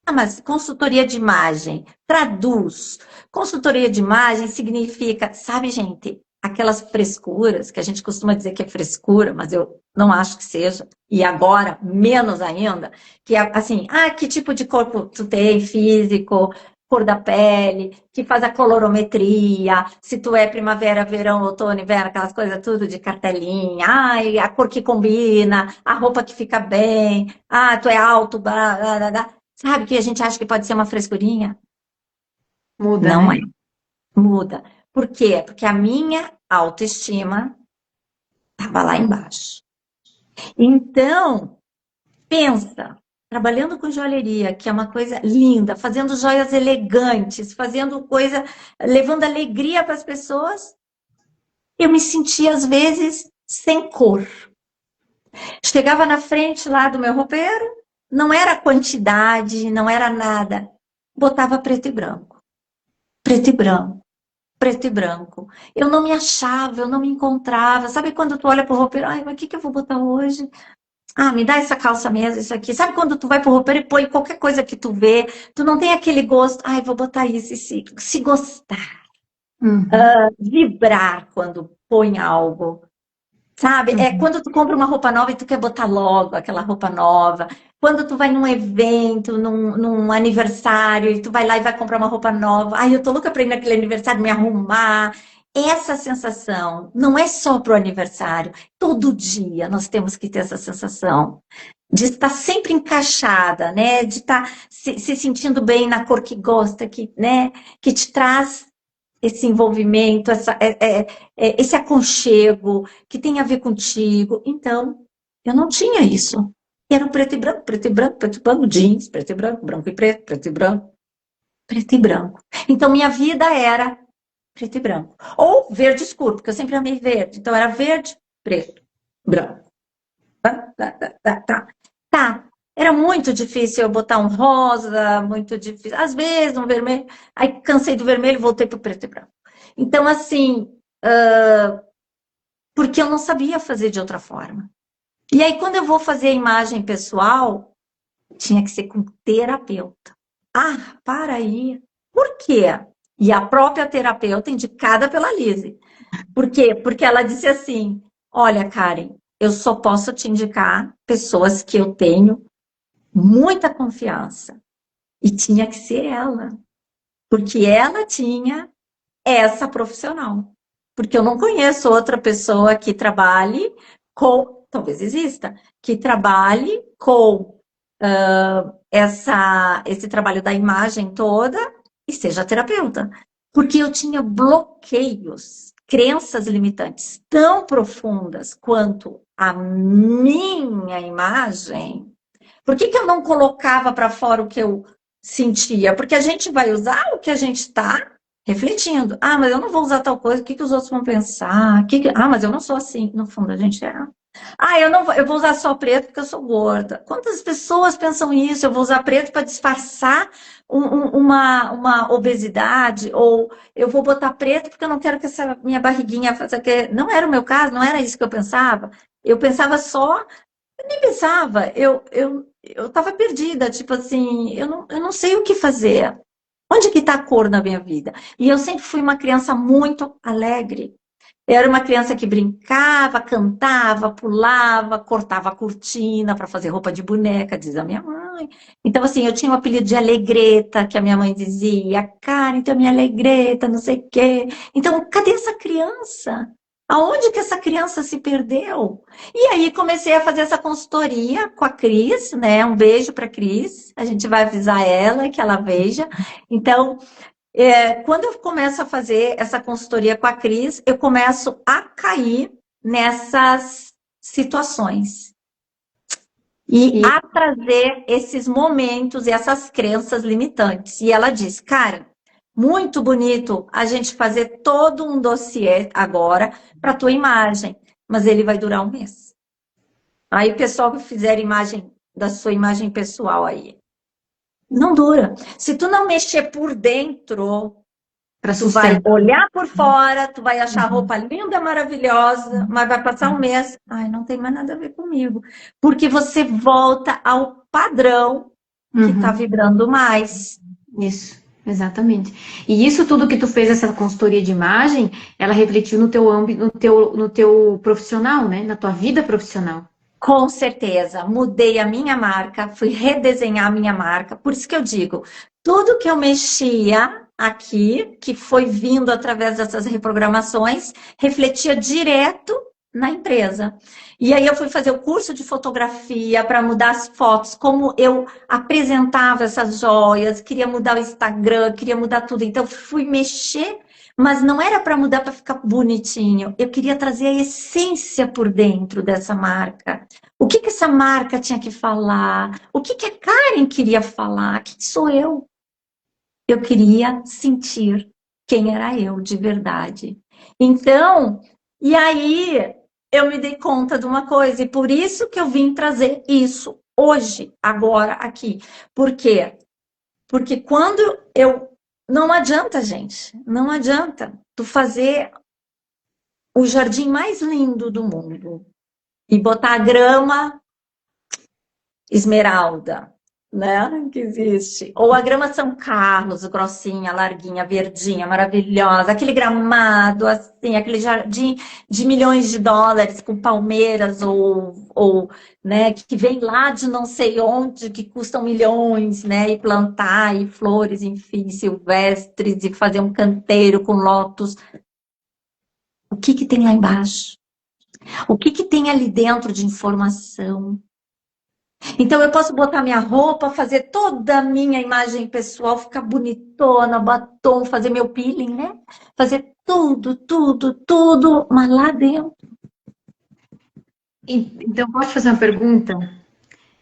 Ah, mas consultoria de imagem, traduz. Consultoria de imagem significa, sabe, gente, aquelas frescuras que a gente costuma dizer que é frescura, mas eu não acho que seja, e agora menos ainda, que é assim, que tipo de corpo tu tem, físico, cor da pele, que faz a colorometria, se tu é primavera, verão, outono, inverno, aquelas coisas tudo de cartelinha, a cor que combina, a roupa que fica bem, tu é alto, blá, blá, blá, blá. Sabe que a gente acha que pode ser uma frescurinha?
Muda,
Não
né?
é. Muda. Por quê? Porque a minha autoestima estava lá embaixo. Então, pensa, trabalhando com joalheria, que é uma coisa linda, fazendo joias elegantes, fazendo coisa, levando alegria para as pessoas, eu me sentia, às vezes, sem cor. Chegava na frente lá do meu roupeiro, não era quantidade, não era nada. Botava preto e branco. Preto e branco. Preto e branco. Eu não me achava, eu não me encontrava. Sabe quando tu olha pro roupeiro, mas o que eu vou botar hoje? Me dá essa calça mesmo, isso aqui. Sabe quando tu vai pro roupeiro e põe qualquer coisa que tu vê, tu não tem aquele gosto, vou botar isso e se gostar, vibrar quando põe algo. Sabe? É quando tu compra uma roupa nova e tu quer botar logo aquela roupa nova. Quando tu vai num evento, num aniversário, e tu vai lá e vai comprar uma roupa nova. Eu tô louca pra ir naquele aniversário me arrumar. Essa sensação não é só pro aniversário. Todo dia nós temos que ter essa sensação de estar sempre encaixada, né? De estar se sentindo bem na cor que gosta, né? Que te traz esse envolvimento, esse aconchego que tem a ver contigo. Então, eu não tinha isso. Era o preto e branco, preto e branco, preto e branco, jeans, preto e branco, branco e preto, preto e branco, preto e branco. Então, minha vida era preto e branco. Ou verde escuro, porque eu sempre amei verde. Então, era verde, preto, branco. Tá. Era muito difícil eu botar um rosa, muito difícil. Às vezes um vermelho. Aí cansei do vermelho e voltei para o preto e branco. Então, assim, porque eu não sabia fazer de outra forma. E aí, quando eu vou fazer a imagem pessoal, tinha que ser com terapeuta. Para aí. Por quê? E a própria terapeuta, indicada pela Lise. Por quê? Porque ela disse assim: olha, Karen, eu só posso te indicar pessoas que eu tenho muita confiança. E tinha que ser ela. Porque ela tinha essa profissional. Porque eu não conheço outra pessoa que trabalhe com, talvez exista, que trabalhe com esse trabalho da imagem toda e seja terapeuta. Porque eu tinha bloqueios, crenças limitantes tão profundas quanto a minha imagem. Por que eu não colocava para fora o que eu sentia? Porque a gente vai usar o que a gente está refletindo. Mas eu não vou usar tal coisa, o que os outros vão pensar? Mas eu não sou assim. No fundo, a gente é. Eu vou usar só preto porque eu sou gorda. Quantas pessoas pensam isso? Eu vou usar preto para disfarçar uma obesidade, ou eu vou botar preto porque eu não quero que essa minha barriguinha faça. Não era o meu caso, não era isso que eu pensava. Eu pensava só. Eu nem pensava, eu estava perdida, tipo assim, eu não sei o que fazer. Onde que está a cor na minha vida? E eu sempre fui uma criança muito alegre. Eu era uma criança que brincava, cantava, pulava, cortava a cortina para fazer roupa de boneca, diz a minha mãe. Então, assim, eu tinha o apelido de Alegreta, que a minha mãe dizia, cara, então minha Alegreta, não sei o quê. Então, cadê essa criança? Aonde que essa criança se perdeu? E aí comecei a fazer essa consultoria com a Cris, né? Um beijo para a Cris. A gente vai avisar ela que ela veja. Então, quando eu começo a fazer essa consultoria com a Cris, eu começo a cair nessas situações. E a trazer esses momentos e essas crenças limitantes. E ela diz, cara, muito bonito a gente fazer todo um dossiê agora para a tua imagem, mas ele vai durar 1 mês. Aí o pessoal que fizer imagem da sua imagem pessoal aí. Não dura. Se tu não mexer por dentro,
Para
tu vai
sustentar.
olhar por fora, tu vai achar a
Uhum.
roupa linda, maravilhosa, mas vai passar um mês, ai, não tem mais nada a ver comigo. Porque você volta ao padrão que tá
Uhum.
vibrando mais.
Isso, exatamente. E isso tudo que tu fez, essa consultoria de imagem, ela refletiu no teu âmbito, no teu profissional, né? Na tua vida profissional.
Com certeza, mudei a minha marca, fui redesenhar a minha marca. Por isso que eu digo, tudo que eu mexia aqui, que foi vindo através dessas reprogramações, refletia direto na empresa. E aí eu fui fazer o curso de fotografia para mudar as fotos, como eu apresentava essas joias, queria mudar o Instagram, queria mudar tudo. Então fui mexer, mas não era para mudar para ficar bonitinho. Eu queria trazer a essência por dentro dessa marca. O que que essa marca tinha que falar? O que que a Karen queria falar? Quem sou eu? Eu queria sentir quem era eu de verdade. Então, e aí eu me dei conta de uma coisa, e por isso que eu vim trazer isso hoje, agora, aqui. Por quê? Porque quando eu. Não adianta, gente, não adianta tu fazer o jardim mais lindo do mundo e botar a grama esmeralda, né? Que existe. Ou a grama São Carlos, grossinha, larguinha, verdinha, maravilhosa. Aquele gramado, assim, aquele jardim de milhões de dólares com palmeiras ou né, que vem lá de não sei onde, que custam milhões, né? E plantar, e flores, enfim, silvestres, e fazer um canteiro com lótus. O que que tem lá embaixo? O que que tem ali dentro de informação? Então, eu posso botar minha roupa, fazer toda a minha imagem pessoal, ficar bonitona, batom, fazer meu peeling, né? Fazer tudo, tudo, tudo, mas lá dentro.
Então, posso te fazer uma pergunta?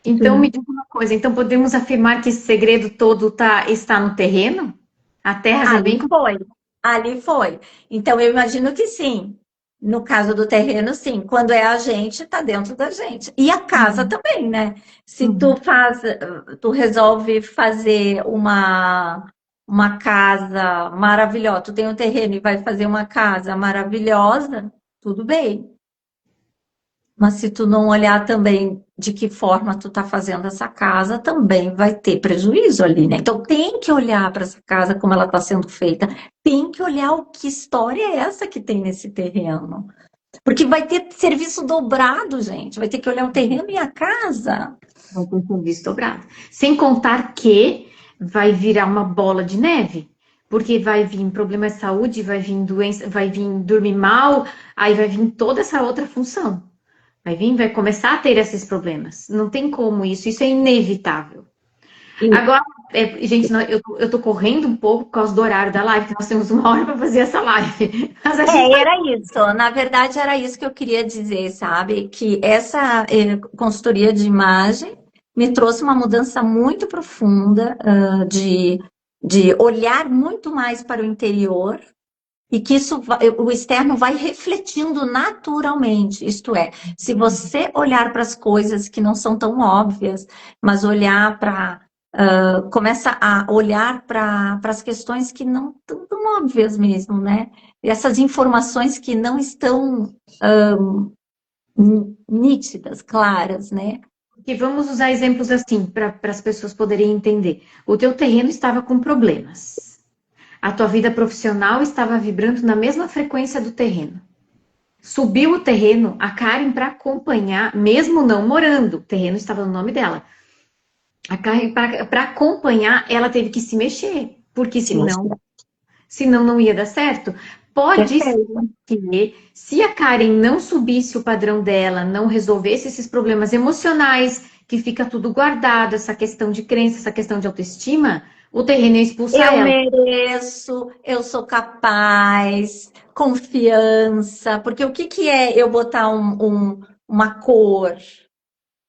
Então, me
Sim.
diz uma coisa. Então, podemos afirmar que esse segredo todo está no terreno? A terra já vem
Ali
com...
foi, ali foi. Então, eu imagino que sim. No caso do terreno, sim. Quando é a gente, tá dentro da gente. E a casa
Uhum,
também, né? Se tu
uhum.
faz, tu resolve fazer uma casa maravilhosa, tu tem um terreno e vai fazer uma casa maravilhosa, tudo bem. Mas se tu não olhar também de que forma tu tá fazendo essa casa, também vai ter prejuízo ali, né? Então tem que olhar para essa casa como ela está sendo feita, tem que olhar o que história é essa que tem nesse terreno. Porque vai ter serviço dobrado, gente. Vai ter que olhar o terreno e a casa.
Vai ter serviço dobrado. Sem contar que vai virar uma bola de neve, porque vai vir problema de saúde, vai vir doença, vai vir dormir mal, aí vai vir toda essa outra função. Vai vir, vai começar a ter esses problemas. Não tem como isso é inevitável.
E,
Agora, gente, eu tô correndo um pouco por causa do horário da live, que nós temos uma hora para fazer essa live. Mas a gente vai.
era isso. Na verdade, era isso que eu queria dizer, sabe? Que essa consultoria de imagem me trouxe uma mudança muito profunda, de olhar muito mais para o interior. E que o externo vai refletindo naturalmente. Isto é, se você olhar para as coisas que não são tão óbvias, mas olhar para. Começa a olhar para as questões que não estão tão óbvias mesmo, né? E essas informações que não estão nítidas, claras, né?
E vamos usar exemplos assim, para as pessoas poderem entender. O teu terreno estava com problemas. A tua vida profissional estava vibrando na mesma frequência do terreno. Subiu o terreno, a Karen para acompanhar, mesmo não morando, o terreno estava no nome dela. A Karen para acompanhar, ela teve que se mexer, porque
Se você
senão não ia dar certo. Pode ser
perfeito.
que se a Karen não subisse o padrão dela, não resolvesse esses problemas emocionais, que fica tudo guardado, essa questão de crença, essa questão de autoestima, o terreno ia expulsar
Eu
ela.
mereço, eu sou capaz, confiança, porque o que que é eu botar uma cor?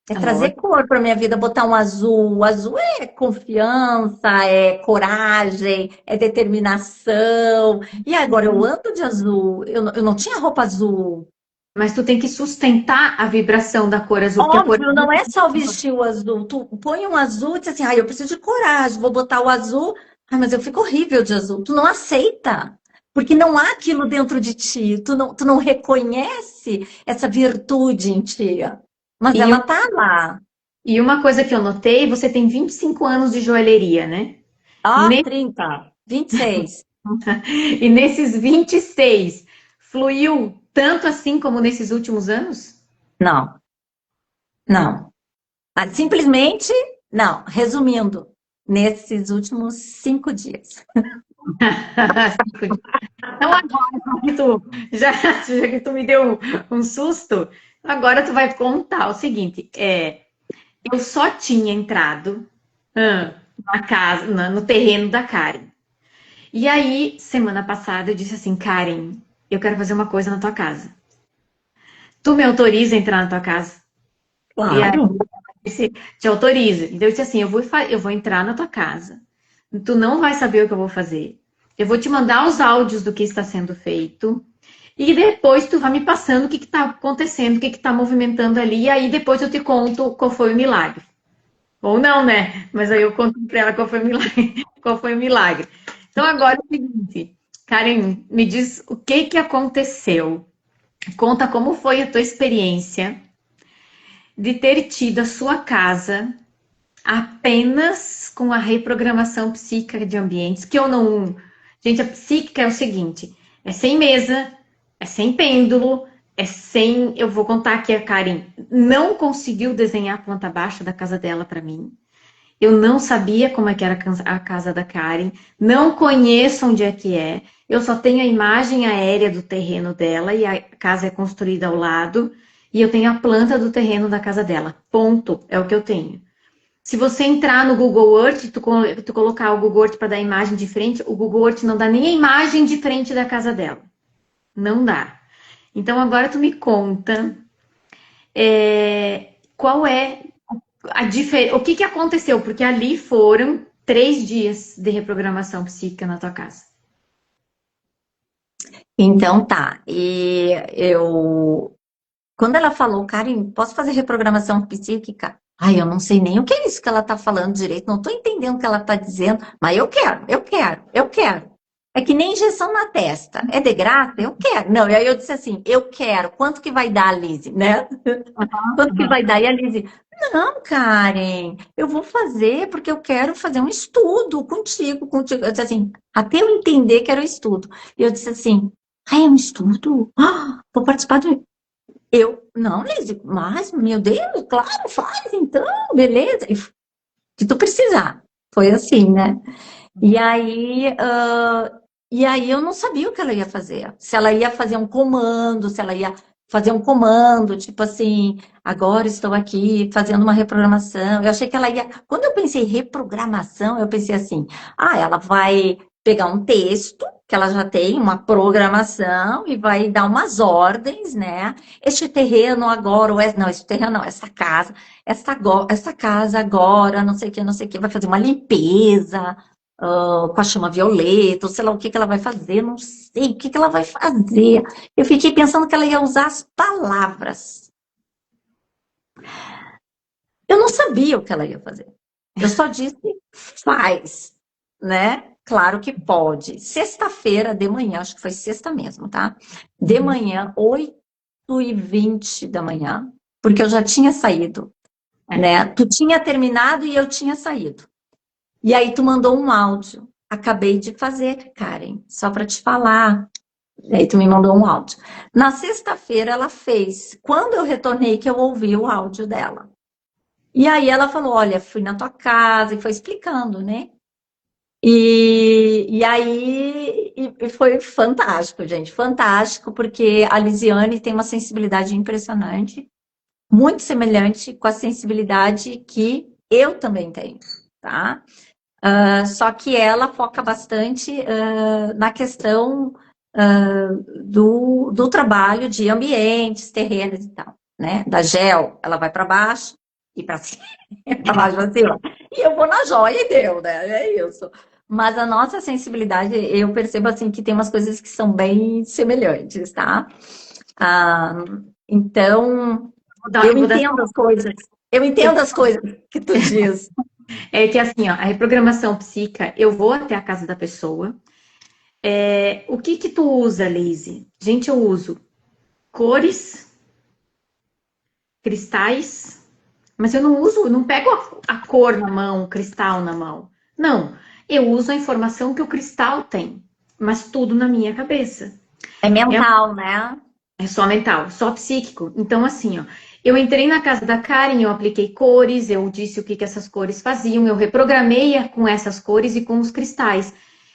É trazer
Amor.
cor para minha vida, botar um azul. O azul é confiança, é coragem, é determinação. E agora eu ando de azul. Eu não tinha roupa azul.
Mas tu tem que sustentar a vibração da cor azul, porque a cor
Óbvio, não é só vestir o azul. Tu põe um azul e diz assim, ai, eu preciso de coragem, vou botar o azul. Ai, mas eu fico horrível de azul. Tu não aceita, porque não há aquilo dentro de ti. Tu não reconhece essa virtude em ti. Mas
e,
ela tá lá.
e uma coisa que eu notei, você tem 25 anos de joalheria, né?
Ó, 30, 26.
E nesses 26 fluiu tanto assim como nesses últimos anos?
Não, não. Ah, simplesmente, não. Resumindo, nesses últimos 5 dias.
Então agora que tu, já que tu me deu um susto, agora tu vai contar o seguinte, eu só tinha entrado na casa, no terreno da Karen. E aí, semana passada, eu disse assim, Karen, eu quero fazer uma coisa na tua casa. Tu me autoriza a entrar na tua casa? E aí,
Claro.
disse, te autoriza. Então eu disse assim, eu vou entrar na tua casa. Tu não vai saber o que eu vou fazer. Eu vou te mandar os áudios do que está sendo feito. E depois tu vai me passando o que está acontecendo, o que está movimentando ali. E aí depois eu te conto qual foi o milagre. Ou não, né? Mas aí eu conto para ela qual foi o milagre. Qual foi o milagre. Então agora é o seguinte, Karen, me diz o que que aconteceu. Conta como foi a tua experiência de ter tido a sua casa apenas com a reprogramação psíquica de ambientes, que eu não. Gente, a psíquica é o seguinte: é sem mesa, é sem pêndulo, é sem. Eu vou contar aqui a Karen não conseguiu desenhar a planta baixa da casa dela para mim. Eu não sabia como é que era a casa da Karen, não conheço onde é que é. Eu só tenho a imagem aérea do terreno dela e a casa é construída ao lado. E eu tenho a planta do terreno da casa dela. Ponto. É o que eu tenho. Se você entrar no Google Earth, tu colocar o Google Earth para dar a imagem de frente, o Google Earth não dá nem a imagem de frente da casa dela. Não dá. Então agora tu me conta qual é a diferença, o que que aconteceu? Porque ali foram 3 dias de reprogramação psíquica na tua casa.
Então tá. E eu. Quando ela falou, Karen, posso fazer reprogramação psíquica? Ai, eu não sei nem o que é isso que ela tá falando direito, não tô entendendo o que ela tá dizendo, mas eu quero, eu quero, eu quero. É que nem injeção na testa. É de graça? Eu quero. Não, e aí eu disse assim, eu quero. Quanto que vai dar, Lise? Né? Quanto que vai dar? E a Lise, não, Karen, eu vou fazer porque eu quero fazer um estudo contigo, contigo. Eu disse assim, até eu entender que era um estudo. E eu disse assim, ah, é um estudo? Ah, vou participar do. Não, Lise, mas, meu Deus, claro, faz então, beleza. Que tu precisar. Foi assim, né? E aí, eu não sabia o que ela ia fazer. Se ela ia fazer um comando, se ela ia fazer um comando, tipo assim, agora estou aqui fazendo uma reprogramação. Eu achei que ela ia. Quando eu pensei em reprogramação, eu pensei assim, ela vai pegar um texto, que ela já tem uma programação, e vai dar umas ordens, né? Este terreno agora, não, esse terreno não, essa casa agora, não sei o que, vai fazer uma limpeza com a chama violeta, ou sei lá o que que ela vai fazer, não sei o que que ela vai fazer. Eu fiquei pensando que ela ia usar as palavras. Eu não sabia o que ela ia fazer. Eu só disse, faz, né? Claro que pode. Sexta-feira de manhã, acho que foi sexta mesmo, tá? De manhã, 8h20 da manhã, porque eu já tinha saído, né? Tu tinha terminado e eu tinha saído. E aí tu mandou um áudio. Acabei de fazer, Karen, só para te falar. E aí tu me mandou um áudio. Na sexta-feira ela fez. Quando eu retornei que eu ouvi o áudio dela. E aí ela falou, olha, fui na tua casa e foi explicando, né? E aí foi fantástico, gente. Fantástico, porque a Lisiane tem uma sensibilidade impressionante, muito semelhante com a sensibilidade que eu também tenho, tá? Só que ela foca bastante na questão do trabalho de ambientes, terrenos e tal, né? Da gel, ela vai para baixo e para cima, para baixo para cima. E eu vou na joia e deu, né? É isso. Mas a nossa sensibilidade, eu percebo assim que tem umas coisas que são bem semelhantes, tá? Ah, então, eu
Vou dar
entendo as coisas. Eu entendo as coisas que tu diz.
É que assim, ó, a reprogramação psíquica, eu vou até a casa da pessoa. O que que tu usa, Leise? Gente, eu uso cores, cristais, mas eu não uso, não pego a cor na mão, o cristal na mão. Não, eu uso a informação que o cristal tem, mas tudo na minha cabeça.
É
É,
mental, né?
é só mental, só psíquico. Então, assim, ó, eu entrei na casa da Karen, eu apliquei cores, eu disse o que que essas cores faziam, eu reprogramei com essas cores e com os cristais.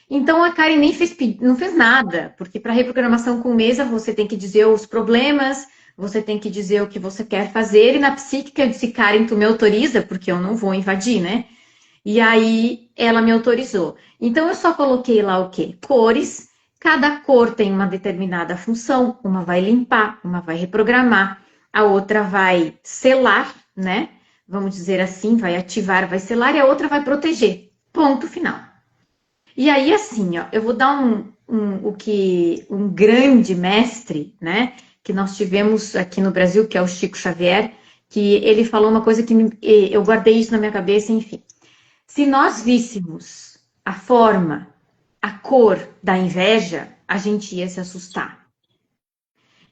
Então a Karen nem fez, não fez nada, porque para reprogramação com mesa você tem que dizer os problemas, você tem que dizer o que você quer fazer, e na psíquica eu disse, Karen, tu me autoriza, porque eu não vou invadir, né? E aí ela me autorizou. Então eu só coloquei lá o quê? Cores. Cada cor tem uma determinada função. Uma vai limpar, uma vai reprogramar, a outra vai selar, né? Vamos dizer assim, vai ativar, vai selar, e a outra vai proteger. Ponto final. E aí, assim, ó, eu vou dar um grande mestre, né? Que nós tivemos aqui no Brasil, que é o Chico Xavier, que ele falou uma coisa que eu guardei isso na minha cabeça, enfim. Se nós víssemos a forma, a cor da inveja, a gente ia se assustar.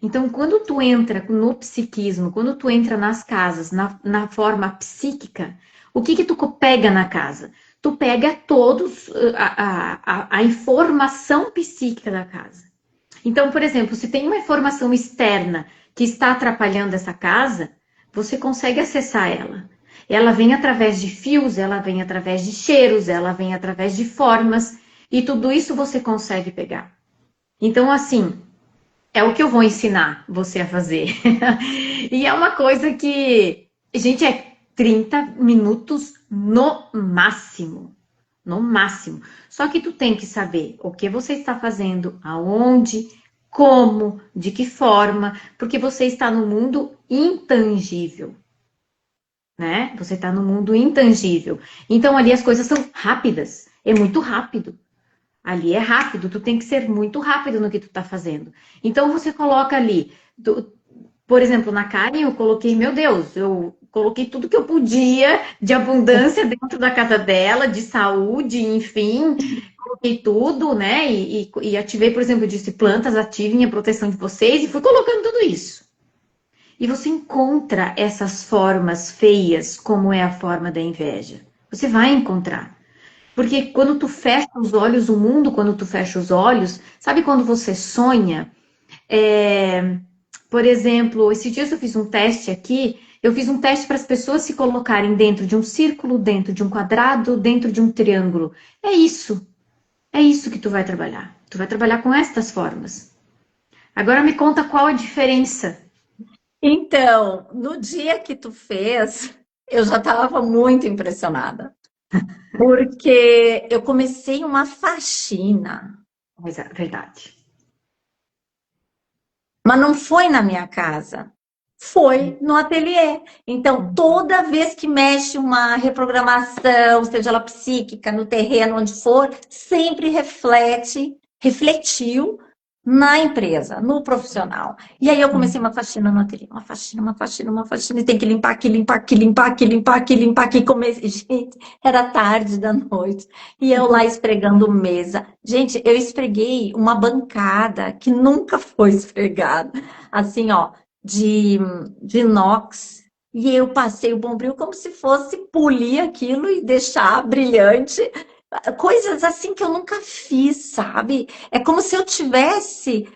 Então, quando tu entra no psiquismo, quando tu entra nas casas, na forma psíquica, o que que tu pega na casa? Tu pega todos a informação psíquica da casa. Então, por exemplo, se tem uma informação externa que está atrapalhando essa casa, você consegue acessar ela. Ela vem através de fios, ela vem através de cheiros, ela vem através de formas, e tudo isso você consegue pegar. Então, assim, é o que eu vou ensinar você a fazer. E é uma coisa que, gente, é 30 minutos no máximo. No máximo. Só que tu tem que saber o que você está fazendo, aonde, como, de que forma, porque você está no mundo intangível, né? Você está no mundo intangível. Então ali as coisas são rápidas, é muito rápido. Ali é rápido, tu tem que ser muito rápido no que tu tá fazendo. Então você coloca ali, por exemplo, na Karen eu coloquei, meu Deus, eu coloquei tudo que eu podia de abundância dentro da casa dela, de saúde, enfim, coloquei tudo, né? E ativei, por exemplo, eu disse, plantas, ativem a proteção de vocês, e fui colocando tudo isso. E você encontra essas formas feias, como é a forma da inveja. Você vai encontrar. Porque quando tu fecha os olhos, o mundo, quando tu fecha os olhos, sabe quando você sonha? Por exemplo, esses dias eu fiz um teste aqui, eu fiz um teste para as pessoas se colocarem dentro de um círculo, dentro de um quadrado, dentro de um triângulo. É isso que tu vai trabalhar. Tu vai trabalhar com estas formas. Agora me conta qual a diferença.
Então, no dia que tu fez, eu já estava muito impressionada, porque eu comecei uma faxina,
Mas é verdade.
mas não foi na minha casa, foi no ateliê. Então, toda vez que mexe uma reprogramação, seja ela psíquica, no terreno, onde for, sempre refletiu na empresa, no profissional. E aí eu comecei uma faxina no ateliê, uma faxina, uma faxina, uma faxina, e tem que limpar aqui, limpar aqui, limpar aqui, limpar aqui, limpar aqui. Comecei... Gente, era tarde da noite, e eu lá esfregando mesa. Gente, eu esfreguei uma bancada que nunca foi esfregada, assim, ó, de inox. E eu passei o bombril como se fosse polir aquilo e deixar brilhante. Coisas assim que eu nunca fiz, sabe? É como se eu tivesse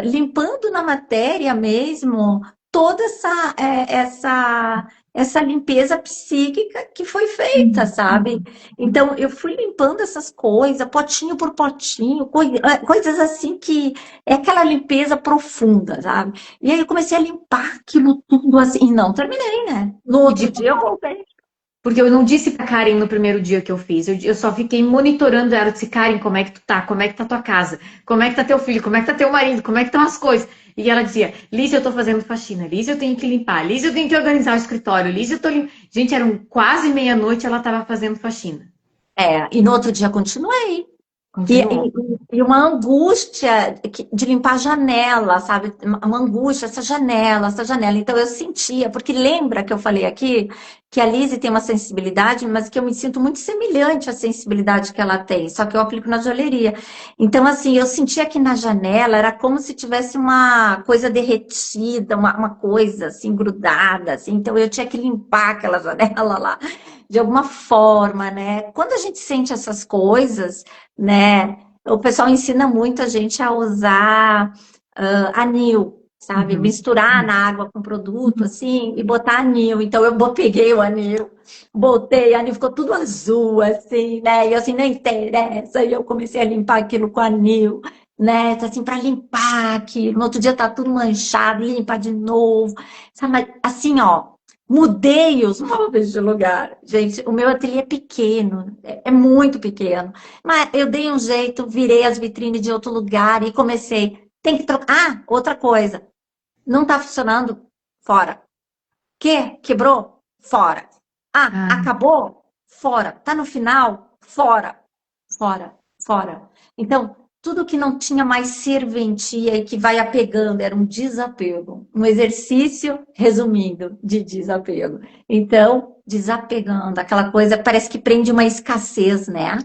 limpando na matéria mesmo toda essa limpeza psíquica que foi feita, sabe? Então, eu fui limpando essas coisas, potinho por potinho, coisas assim que é aquela limpeza profunda, sabe? E aí eu comecei a limpar aquilo tudo assim, e não terminei, né? No outro dia eu voltei.
Porque eu não disse pra Karen no primeiro dia que eu fiz, eu só fiquei monitorando ela, disse, Karen, como é que tu tá? Como é que tá tua casa? Como é que tá teu filho? Como é que tá teu marido? Como é que estão as coisas? E ela dizia, Liz, eu tô fazendo faxina, Liz, eu tenho que limpar, Liz, eu tenho que organizar o escritório, Liz, eu tô limpando. Gente, eram quase meia-noite, ela tava fazendo faxina.
E no outro dia continuei. E,
Continua.
e uma angústia de limpar a janela, sabe? Uma angústia, essa janela, essa janela. Então eu sentia, porque lembra que eu falei aqui que a Lizzie tem uma sensibilidade, mas que eu me sinto muito semelhante à sensibilidade que ela tem, só que eu aplico na joalheria. Então, assim, eu sentia que na janela era como se tivesse uma coisa derretida, uma coisa assim, grudada, assim. Então eu tinha que limpar aquela janela lá de alguma forma, né? Quando a gente sente essas coisas, né? O pessoal ensina muito a gente a usar anil, sabe?
Uhum.
Misturar na água com produto, assim, e botar anil. Então, peguei o anil, botei, anil ficou tudo azul, assim, né? E eu, assim, não interessa. E eu comecei a limpar aquilo com anil, né? Então, assim, para limpar aquilo. No outro dia tá tudo manchado, limpa de novo. Sabe? Mas, assim, ó, mudei os móveis de lugar. Gente, o meu ateliê é pequeno, é muito pequeno. Mas eu dei um jeito, virei as vitrines de outro lugar e comecei. Tem que trocar. Ah, outra coisa. Não está funcionando? Fora. Quebrou? Fora. Ah,
Ah,
acabou? Fora. Tá no final? Fora. Fora. Fora. Então, tudo que não tinha mais serventia e que vai apegando era um desapego. Um exercício, resumindo, de desapego. Então, desapegando, aquela coisa, parece que prende uma escassez, né?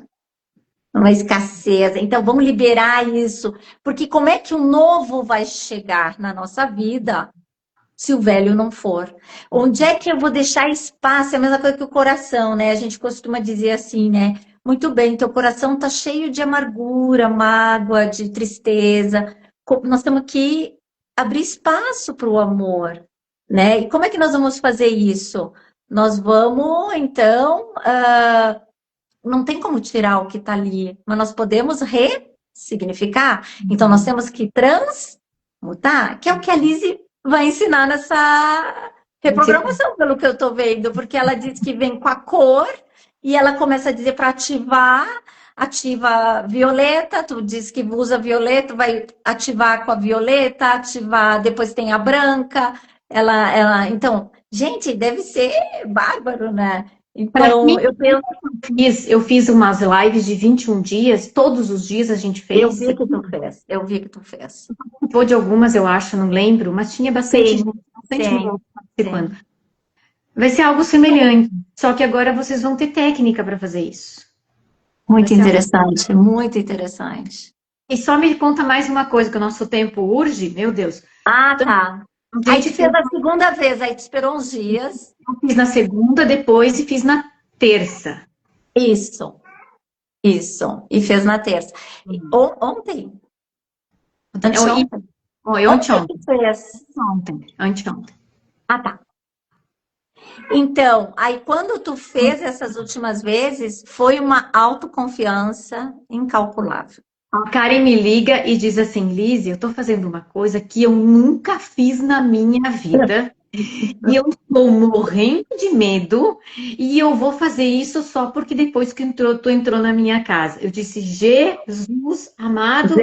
Uma escassez. Então, vamos liberar isso. Porque como é que o novo vai chegar na nossa vida se o velho não for? Onde é que eu vou deixar espaço? É a mesma coisa que o coração, né? A gente costuma dizer assim, né? Muito bem, teu coração está cheio de amargura, mágoa, de tristeza. Nós temos que abrir espaço para o amor, né? E como é que nós vamos fazer isso? Nós vamos, então, não tem como tirar o que está ali, mas nós podemos ressignificar. Então, nós temos que transmutar, que é o que a Lizzie vai ensinar nessa reprogramação, pelo que eu estou vendo, porque ela diz que vem com a cor e ela começa a dizer para ativar, ativa violeta, tu diz que usa violeta, vai ativar com a violeta, ativar, depois tem a branca, então, gente, deve ser bárbaro, né?
Para
Então,
quem
eu penso.
eu fiz umas lives de 21 dias, todos os dias a gente
Eu
fez.
vi que tu fez, eu vi que tu fez.
Participou de algumas, eu acho, não lembro, mas tinha
Sim,
bastante
sim,
mulher participando.
sim.
Vai ser algo semelhante, só que agora vocês vão ter técnica para fazer isso. Vai
Muito
ser algo...
interessante, muito interessante.
E só me conta mais uma coisa, que o nosso tempo urge, meu Deus.
Ah,
Então,
tá.
a
Aí tu
gente
fez
fez,
a segunda vez, aí tu esperou uns dias.
eu fiz na segunda, depois e fiz na terça.
Isso, isso. E fez na terça. Ontem,
E,
anteontem.
ontem,
Ontem que fez.
anteontem.
Ah, tá. Então, aí quando tu fez essas últimas vezes, foi uma autoconfiança incalculável.
A Karen me liga e diz assim, Liz, eu tô fazendo uma coisa que eu nunca fiz na minha vida e eu estou morrendo de medo e eu vou fazer isso só porque depois que tu entrou na minha casa. Eu disse, Jesus amado,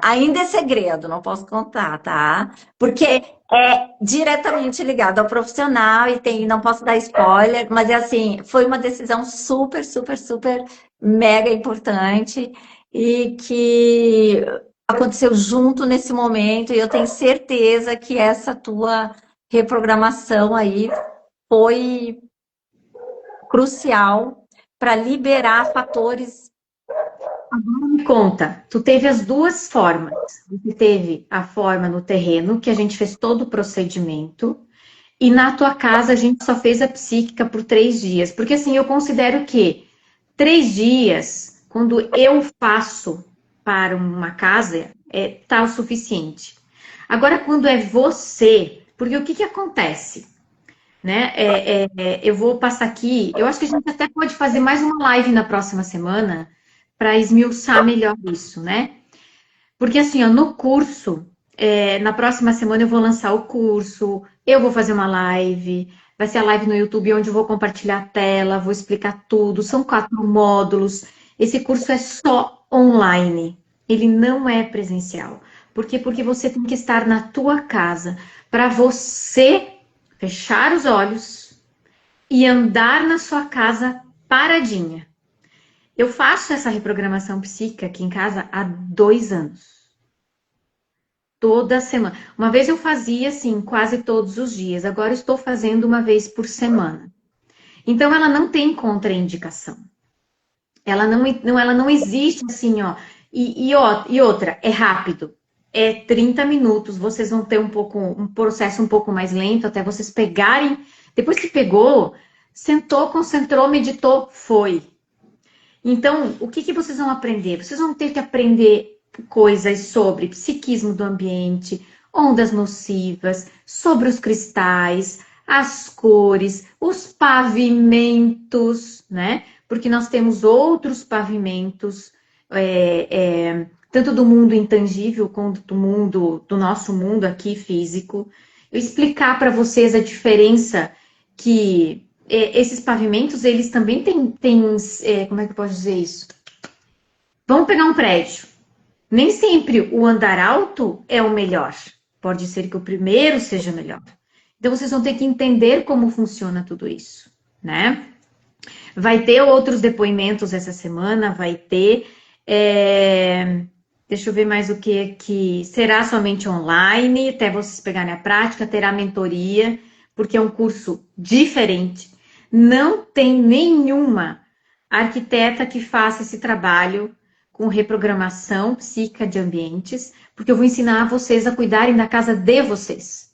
Ainda é segredo, não posso contar, tá? Porque é diretamente ligado ao profissional e não posso dar spoiler, mas é assim, foi uma decisão super, super, super mega importante e que aconteceu junto nesse momento e eu tenho certeza que essa tua reprogramação aí foi crucial para liberar fatores.
me conta, tu teve as duas formas. Você teve a forma no terreno, que a gente fez todo o procedimento, e na tua casa a gente só fez a psíquica por 3 dias. Porque assim, eu considero que 3 dias, quando eu faço para uma casa, tá o suficiente. Agora, quando é você, porque o que que acontece? Né? Eu vou passar aqui, eu acho que a gente até pode fazer mais uma live na próxima semana para esmiuçar melhor isso, né? Porque assim, ó, no curso, na próxima semana eu vou lançar o curso, eu vou fazer uma live, vai ser a live no YouTube onde eu vou compartilhar a tela, vou explicar tudo, são 4 módulos. Esse curso é só online, ele não é presencial. Por quê? Porque você tem que estar na tua casa para você fechar os olhos e andar na sua casa paradinha. Eu faço essa reprogramação psíquica aqui em casa há 2 anos. Toda semana. Uma vez eu fazia, assim, quase todos os dias. Agora eu estou fazendo uma vez por semana. Então, ela não tem contraindicação. Ela não existe assim, ó. E outra, é rápido. É 30 minutos. Vocês vão ter um processo um pouco mais lento até vocês pegarem. Depois que pegou, sentou, concentrou, meditou, foi. Então, o que vocês vão aprender? Vocês vão ter que aprender coisas sobre psiquismo do ambiente, ondas nocivas, sobre os cristais, as cores, os pavimentos, né? Porque nós temos outros pavimentos, tanto do mundo intangível quanto do nosso mundo aqui físico. Eu explicar para vocês a diferença que esses pavimentos, eles também têm como é que eu posso dizer isso? Vamos pegar um prédio. Nem sempre o andar alto é o melhor. Pode ser que o primeiro seja melhor. Então, vocês vão ter que entender como funciona tudo isso, né? Vai ter outros depoimentos essa semana, vai ter... Deixa eu ver mais o que aqui. Será somente online, até vocês pegarem a prática, terá mentoria, porque é um curso diferente. Não tem nenhuma arquiteta que faça esse trabalho com reprogramação psíquica de ambientes, porque eu vou ensinar vocês a cuidarem da casa de vocês.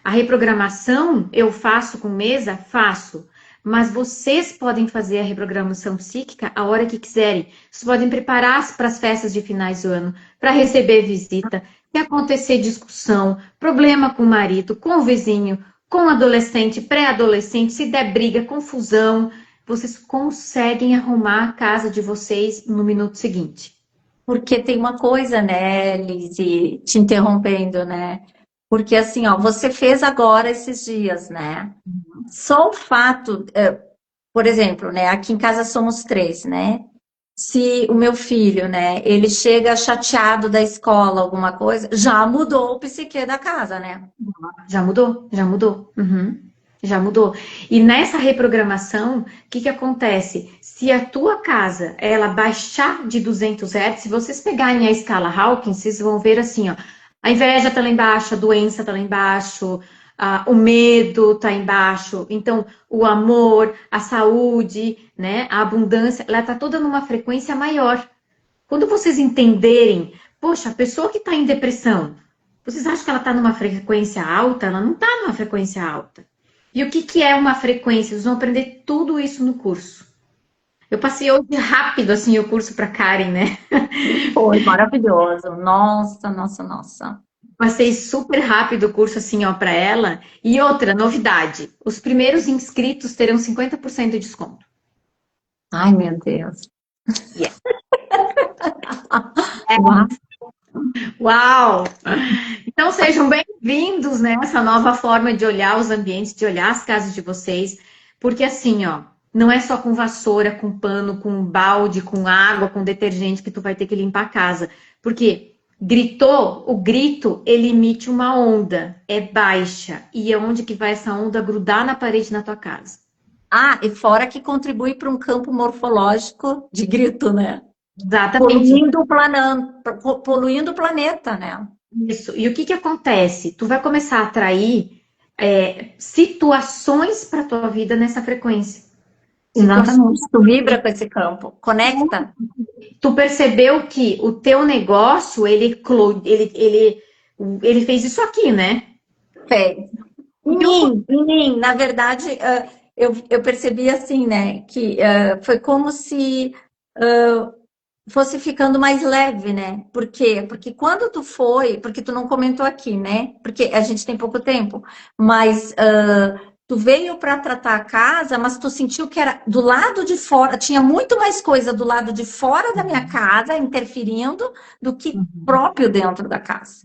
A reprogramação eu faço com mesa? Faço. Mas vocês podem fazer a reprogramação psíquica a hora que quiserem. Vocês podem preparar para as festas de finais do ano, para receber visita, se acontecer discussão, problema com o marido, com o vizinho, com o adolescente, pré-adolescente, se der briga, confusão, vocês conseguem arrumar a casa de vocês no minuto seguinte.
Porque tem uma coisa, né, Lizzy, te interrompendo, né? Porque assim, ó, você fez agora esses dias, né? Só o fato, por exemplo, né? Aqui em casa somos 3, né? Se o meu filho, né, ele chega chateado da escola, alguma coisa, já mudou o psiquê da casa, né?
Já mudou, já mudou. Uhum. Já mudou. E nessa reprogramação, o que acontece? Se a tua casa, ela baixar de 200 Hz, se vocês pegarem a escala Hawkins, vocês vão ver assim, ó, a inveja tá lá embaixo, a doença tá lá embaixo, o medo tá embaixo, então o amor, a saúde, né, a abundância, ela tá toda numa frequência maior. Quando vocês entenderem, poxa, a pessoa que tá em depressão, vocês acham que ela tá numa frequência alta? Ela não tá numa frequência alta. E o que é uma frequência? Vocês vão aprender tudo isso no curso. Eu passei hoje rápido assim o curso para Karen, né?
Foi maravilhoso. Nossa, nossa, nossa.
Passei super rápido o curso assim, ó, para ela. E outra novidade: os primeiros inscritos terão 50% de desconto.
Ai, meu Deus.
Yeah. Uau! Então sejam bem-vindos nessa nova forma de olhar os ambientes, de olhar as casas de vocês, porque assim, ó, não é só com vassoura, com pano, com balde, com água, com detergente que tu vai ter que limpar a casa, porque gritou, o grito, ele emite uma onda, é baixa, e é onde que vai essa onda grudar na parede na tua casa.
Ah, e fora que contribui para um campo morfológico de grito, né?
Exatamente.
Poluindo o planeta, né?
Isso. E o que acontece? Tu vai começar a atrair situações para tua vida nessa frequência.
Exatamente. Tu vibra com esse campo. Conecta.
Tu percebeu que o teu negócio, ele fez isso aqui, né?
Fez. Em mim, na verdade, eu percebi assim, né? Que foi como se fosse ficando mais leve, né? Por quê? Porque quando tu foi, porque tu não comentou aqui, né? Porque a gente tem pouco tempo, mas tu veio para tratar a casa, mas tu sentiu que era do lado de fora, tinha muito mais coisa do lado de fora da minha casa interferindo do que próprio dentro da casa,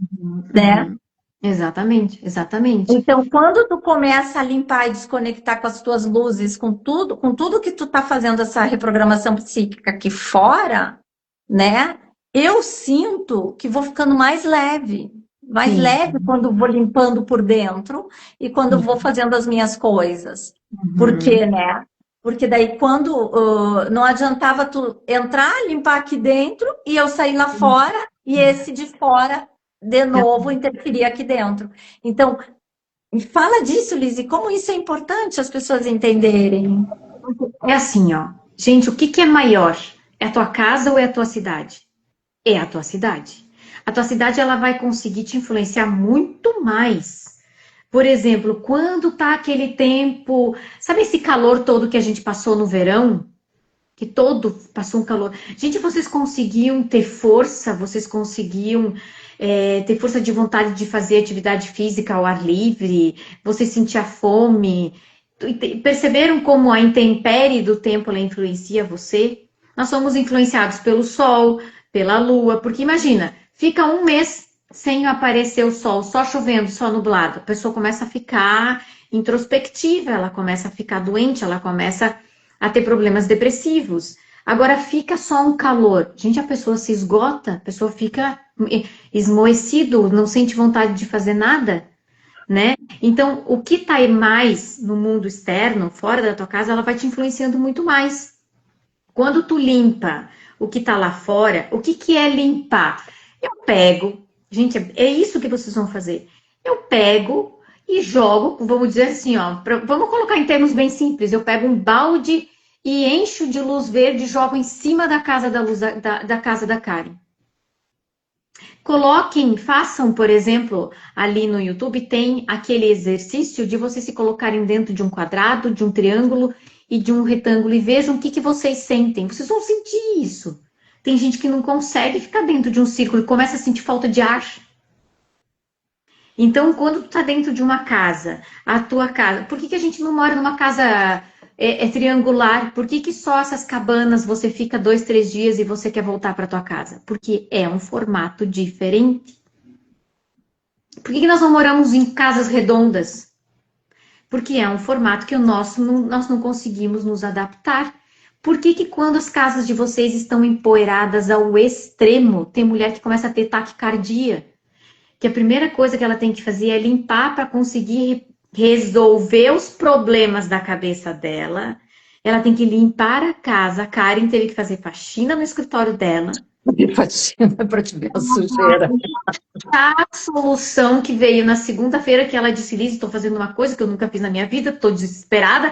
né?
Exatamente, exatamente.
Então, quando tu começa a limpar e desconectar com as tuas luzes, com tudo que tu tá fazendo essa reprogramação psíquica aqui fora, né? Eu sinto que vou ficando mais leve quando vou limpando por dentro e quando vou fazendo as minhas coisas. Porque, né? Porque daí quando não adiantava tu entrar, limpar aqui dentro e eu sair lá fora e esse de fora de novo interferir aqui dentro. Então, me fala disso, Liz, e como isso é importante as pessoas entenderem.
É assim, ó. Gente, o que que é maior? É a tua casa ou é a tua cidade? É a tua cidade. A tua cidade, ela vai conseguir te influenciar muito mais. Por exemplo, quando tá aquele tempo, sabe esse calor todo que a gente passou no verão? Que todo passou um calor. Gente, vocês conseguiam ter força, vocês conseguiam ter força de vontade de fazer atividade física ao ar livre, você sentia fome. Perceberam como a intempérie do tempo ela influencia você? Nós somos influenciados pelo sol, pela lua, porque imagina, fica um mês sem aparecer o sol, só chovendo, só nublado. A pessoa começa a ficar introspectiva, ela começa a ficar doente, ela começa a ter problemas depressivos. Agora fica só um calor. Gente, a pessoa se esgota, a pessoa fica esmoecido, não sente vontade de fazer nada, né? Então, o que tá aí mais no mundo externo, fora da tua casa, ela vai te influenciando muito mais. Quando tu limpa o que tá lá fora, o que que é limpar? Eu pego, gente, é isso que vocês vão fazer. Eu pego e jogo, vamos dizer assim, ó, vamos colocar em termos bem simples. Eu pego um balde e encho de luz verde e jogo em cima da casa da casa da Karen. Coloquem, façam, por exemplo, ali no YouTube tem aquele exercício de vocês se colocarem dentro de um quadrado, de um triângulo e de um retângulo e vejam o que que vocês sentem. Vocês vão sentir isso. Tem gente que não consegue ficar dentro de um círculo e começa a sentir falta de ar. Então, quando tu tá dentro de uma casa, a tua casa, por que que a gente não mora numa casa triangular? Por que que só essas cabanas você fica 2, 3 dias e você quer voltar para tua casa? Porque é um formato diferente. Por que que nós não moramos em casas redondas? Porque é um formato que nós não conseguimos nos adaptar. Por que que quando as casas de vocês estão empoeiradas ao extremo, tem mulher que começa a ter taquicardia? Que a primeira coisa que ela tem que fazer é limpar para conseguir resolver os problemas da cabeça dela. Ela tem que limpar a casa. A Karen teve que fazer faxina no escritório dela.
Faxina para te ver a sujeira.
A solução que veio na segunda-feira, que ela disse, Liz, estou fazendo uma coisa que eu nunca fiz na minha vida, estou desesperada,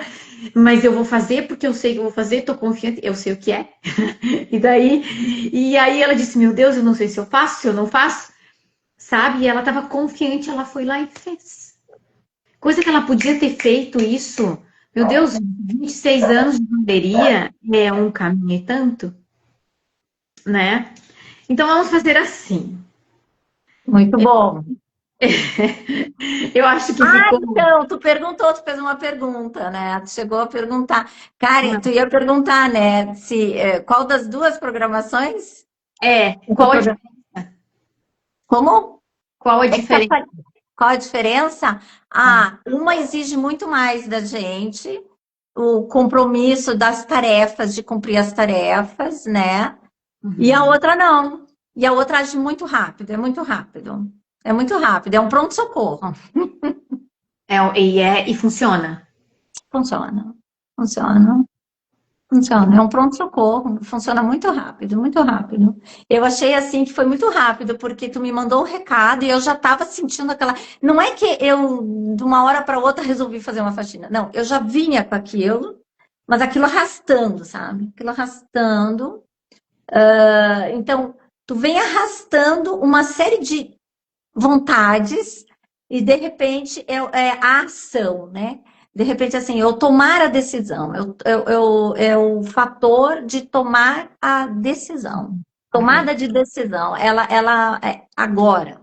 mas eu vou fazer porque eu sei que eu vou fazer, estou confiante, eu sei o que é. E aí ela disse, meu Deus, eu não sei se eu faço, se eu não faço, sabe? E ela estava confiante, ela foi lá e fez. Coisa que ela podia ter feito isso. Meu Deus, 26 anos de lavanderia é um caminho e tanto, né? Então vamos fazer assim.
Muito bom.
Eu acho que ficou.
Então, tu fez uma pergunta, né? Tu chegou a perguntar. Karen, tu ia perguntar, né? Qual das duas programações?
Qual a,
Como?
qual a diferença?
Qual a diferença? Uma exige muito mais da gente, o compromisso das tarefas, de cumprir as tarefas, né? E a outra não. E a outra age muito rápido, é muito rápido. É muito rápido, é um pronto-socorro.
E funciona.
Funciona. É um pronto-socorro, funciona muito rápido, muito rápido. Eu achei assim que foi muito rápido, porque tu me mandou um recado e eu já estava sentindo aquela. Não é que eu, de uma hora para outra, resolvi fazer uma faxina. Não, eu já vinha com aquilo, mas aquilo arrastando, sabe? Aquilo arrastando. Então, tu vem arrastando uma série de vontades e, de repente, é a ação, né? De repente, assim, eu tomar a decisão, é o fator de tomar a decisão. Tomada de decisão, ela agora.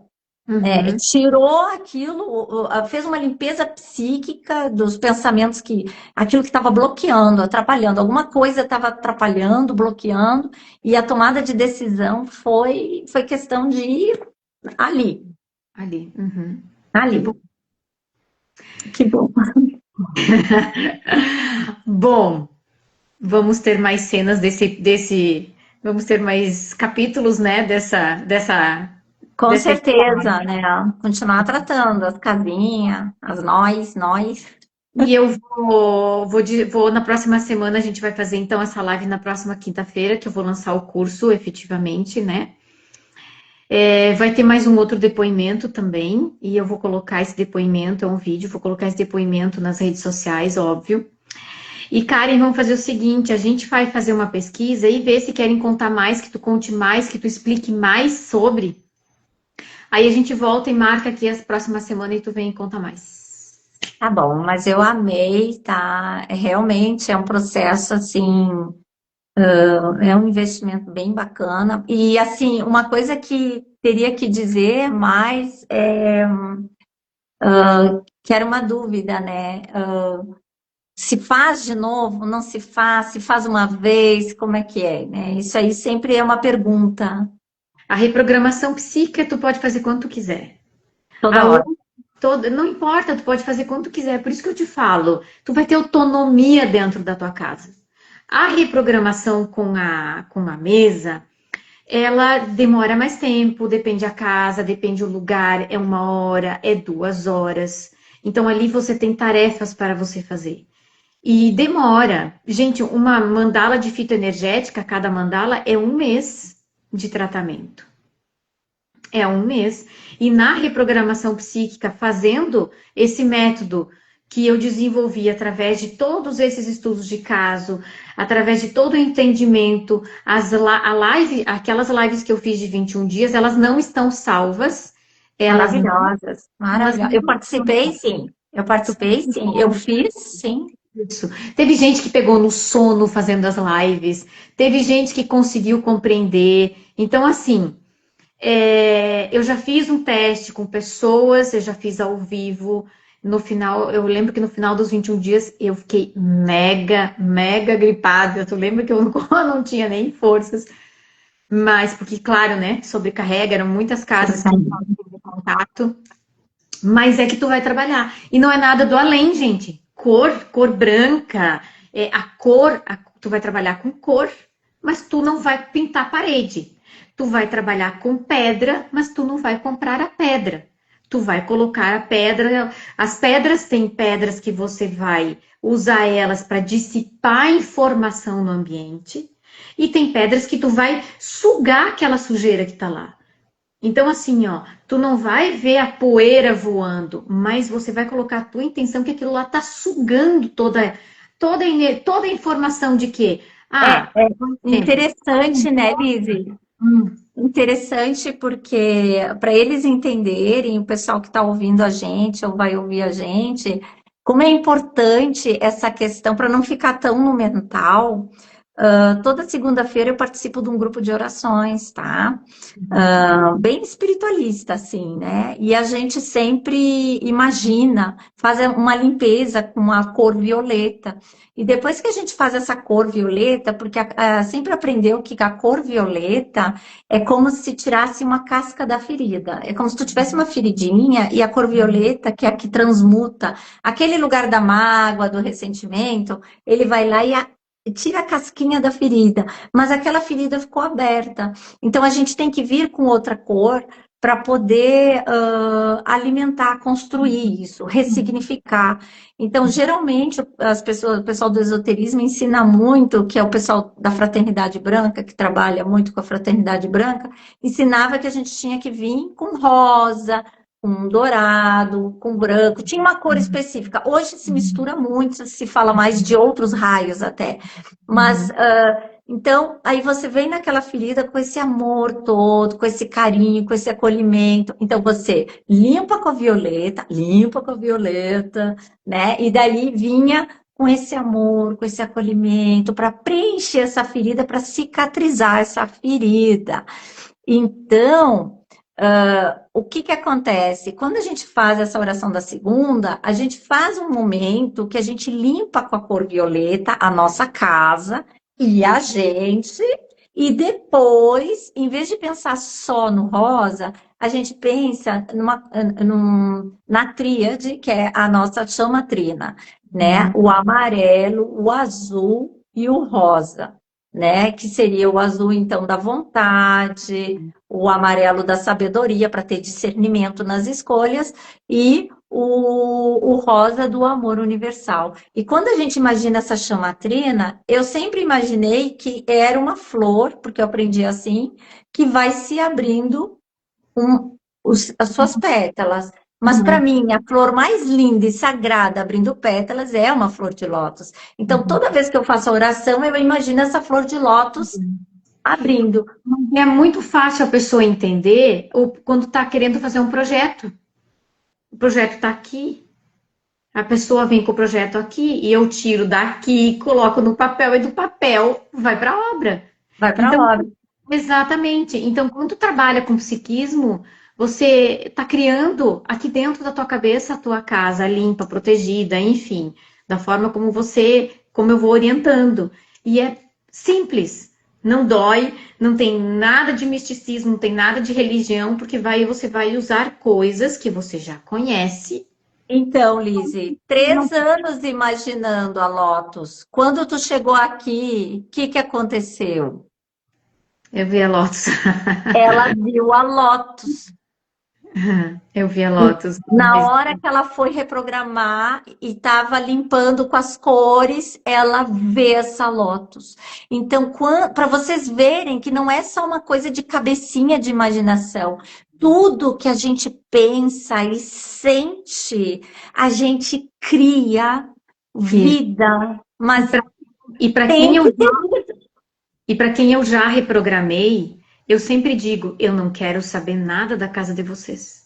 Tirou aquilo, fez uma limpeza psíquica dos pensamentos aquilo que estava bloqueando, atrapalhando, alguma coisa estava atrapalhando, bloqueando, e a tomada de decisão foi questão de ir ali.
Ali.
Ali. Que bom.
Bom, vamos ter mais cenas vamos ter mais capítulos, né, dessa
Com certeza, né? Continuar tratando as casinhas, as nós.
E eu vou na próxima semana, a gente vai fazer então essa live na próxima quinta-feira, que eu vou lançar o curso efetivamente, né? Vai ter mais um outro depoimento também, e eu vou colocar esse depoimento, é um vídeo, vou colocar esse depoimento nas redes sociais, óbvio. E Karen, vamos fazer o seguinte, a gente vai fazer uma pesquisa e ver se querem contar mais, que tu conte mais, que tu explique mais sobre. Aí a gente volta e marca aqui as próximas semanas e tu vem e conta mais.
Tá bom, mas eu amei, tá? Realmente é um processo assim, é um investimento bem bacana. E assim, uma coisa que teria que dizer mais que era uma dúvida, né? Se faz de novo, não se faz uma vez, como é que é, né? Isso aí sempre é uma pergunta
A reprogramação psíquica tu pode fazer quando tu quiser.
toda
A
hora.
não importa, tu pode fazer quando tu quiser. Por isso que eu te falo, tu vai ter autonomia dentro da tua casa. A reprogramação com a mesa, ela demora mais tempo, depende a casa, depende o lugar, é 1 hora, é 2 horas. Então ali você tem tarefas para você fazer. E demora. Gente, uma mandala de fitoenergética, cada mandala é 1 mês de tratamento. É 1 mês. E na reprogramação psíquica, fazendo esse método que eu desenvolvi através de todos esses estudos de caso, através de todo o entendimento, aquelas lives que eu fiz de 21 dias, elas não estão salvas, elas não,
Maravilhosas,
elas
maravilhosas. Eu
não
participei, sim. Eu participei, sim. Eu fiz, sim.
isso. Teve gente que pegou no sono fazendo as lives, teve gente que conseguiu compreender. Então, assim, eu já fiz um teste com pessoas, eu já fiz ao vivo. No final, eu lembro que no final dos 21 dias eu fiquei mega, mega gripada. Tu lembra que eu não tinha nem forças, mas porque, claro, né, sobrecarrega, eram muitas casas que eu estava em contato. Mas é que tu vai trabalhar. E não é nada do além, gente. Cor branca, tu vai trabalhar com cor, mas tu não vai pintar a parede. Tu vai trabalhar com pedra, mas tu não vai comprar a pedra. Tu vai colocar a pedra. As pedras, tem pedras que você vai usar elas para dissipar informação no ambiente, e tem pedras que tu vai sugar aquela sujeira que tá lá. Então, assim, ó, tu não vai ver a poeira voando, mas você vai colocar a tua intenção que aquilo lá tá sugando toda a informação de que,
É,
ah,
é
por exemplo,
interessante, né, Lizzy?
hum,
Interessante porque para eles entenderem, o pessoal que está ouvindo a gente ou vai ouvir a gente, como é importante essa questão para não ficar tão no mental. Toda segunda-feira eu participo de um grupo de orações, tá? Bem espiritualista, assim, né? E a gente sempre imagina, faz uma limpeza com a cor violeta. E depois que a gente faz essa cor violeta, porque sempre aprendeu que a cor violeta é como se tirasse uma casca da ferida. É como se tu tivesse uma feridinha e a cor violeta, que é a que transmuta aquele lugar da mágoa, do ressentimento, ele vai lá e tira a casquinha da ferida, mas aquela ferida ficou aberta. Então a gente tem que vir com outra cor para poder alimentar, construir isso, ressignificar. Então, geralmente, o pessoal do esoterismo ensina muito, que é o pessoal da fraternidade branca, que trabalha muito com a fraternidade branca, ensinava que a gente tinha que vir com rosa, com dourado, com branco, tinha uma cor específica. Hoje se mistura muito, se fala mais de outros raios até. Mas, então, aí você vem naquela ferida com esse amor todo, com esse carinho, com esse acolhimento. Então, você limpa com a violeta, né? E dali vinha com esse amor, com esse acolhimento, para preencher essa ferida, para cicatrizar essa ferida. Então, o que que acontece? Quando a gente faz essa oração da segunda, a gente faz um momento que a gente limpa com a cor violeta a nossa casa e a gente, e depois, em vez de pensar só no rosa, a gente pensa na tríade, que é a nossa chama trina, né? O amarelo, o azul e o rosa, né? Que seria o azul, então, da vontade, o amarelo da sabedoria para ter discernimento nas escolhas e o rosa do amor universal. E quando a gente imagina essa chamatrina, eu sempre imaginei que era uma flor, porque eu aprendi assim, que vai se abrindo as suas pétalas. Mas para
Uhum.
mim, a flor mais linda e sagrada abrindo pétalas é uma flor de lótus. Então,
Uhum.
toda vez que eu faço a oração, eu imagino essa flor de lótus abrindo.
É muito fácil a pessoa entender quando está querendo fazer um projeto. O projeto está aqui, a pessoa vem com o projeto aqui e eu tiro daqui, coloco no papel e do papel vai para a obra.
Vai para
Então,
a obra.
exatamente. Então, quando tu trabalha com psiquismo, você está criando aqui dentro da tua cabeça a tua casa limpa, protegida, enfim, da forma como eu vou orientando. E é simples, não dói, não tem nada de misticismo, não tem nada de religião, porque você vai usar coisas que você já conhece.
Então, Lise,
Não,
3 anos imaginando a Lotus. Quando tu chegou aqui, o que que aconteceu?
eu vi a Lotus.
Ela viu a Lotus.
Eu vi a Lotus.
Na hora que ela foi reprogramar e estava limpando com as cores, ela vê essa Lotus. Então, para vocês verem que não é só uma coisa de cabecinha de imaginação. Tudo que a gente pensa e sente, a gente cria vida. Mas
E para
tem
quem eu
que ter.
E para quem eu já reprogramei, eu sempre digo, eu não quero saber nada da casa de vocês.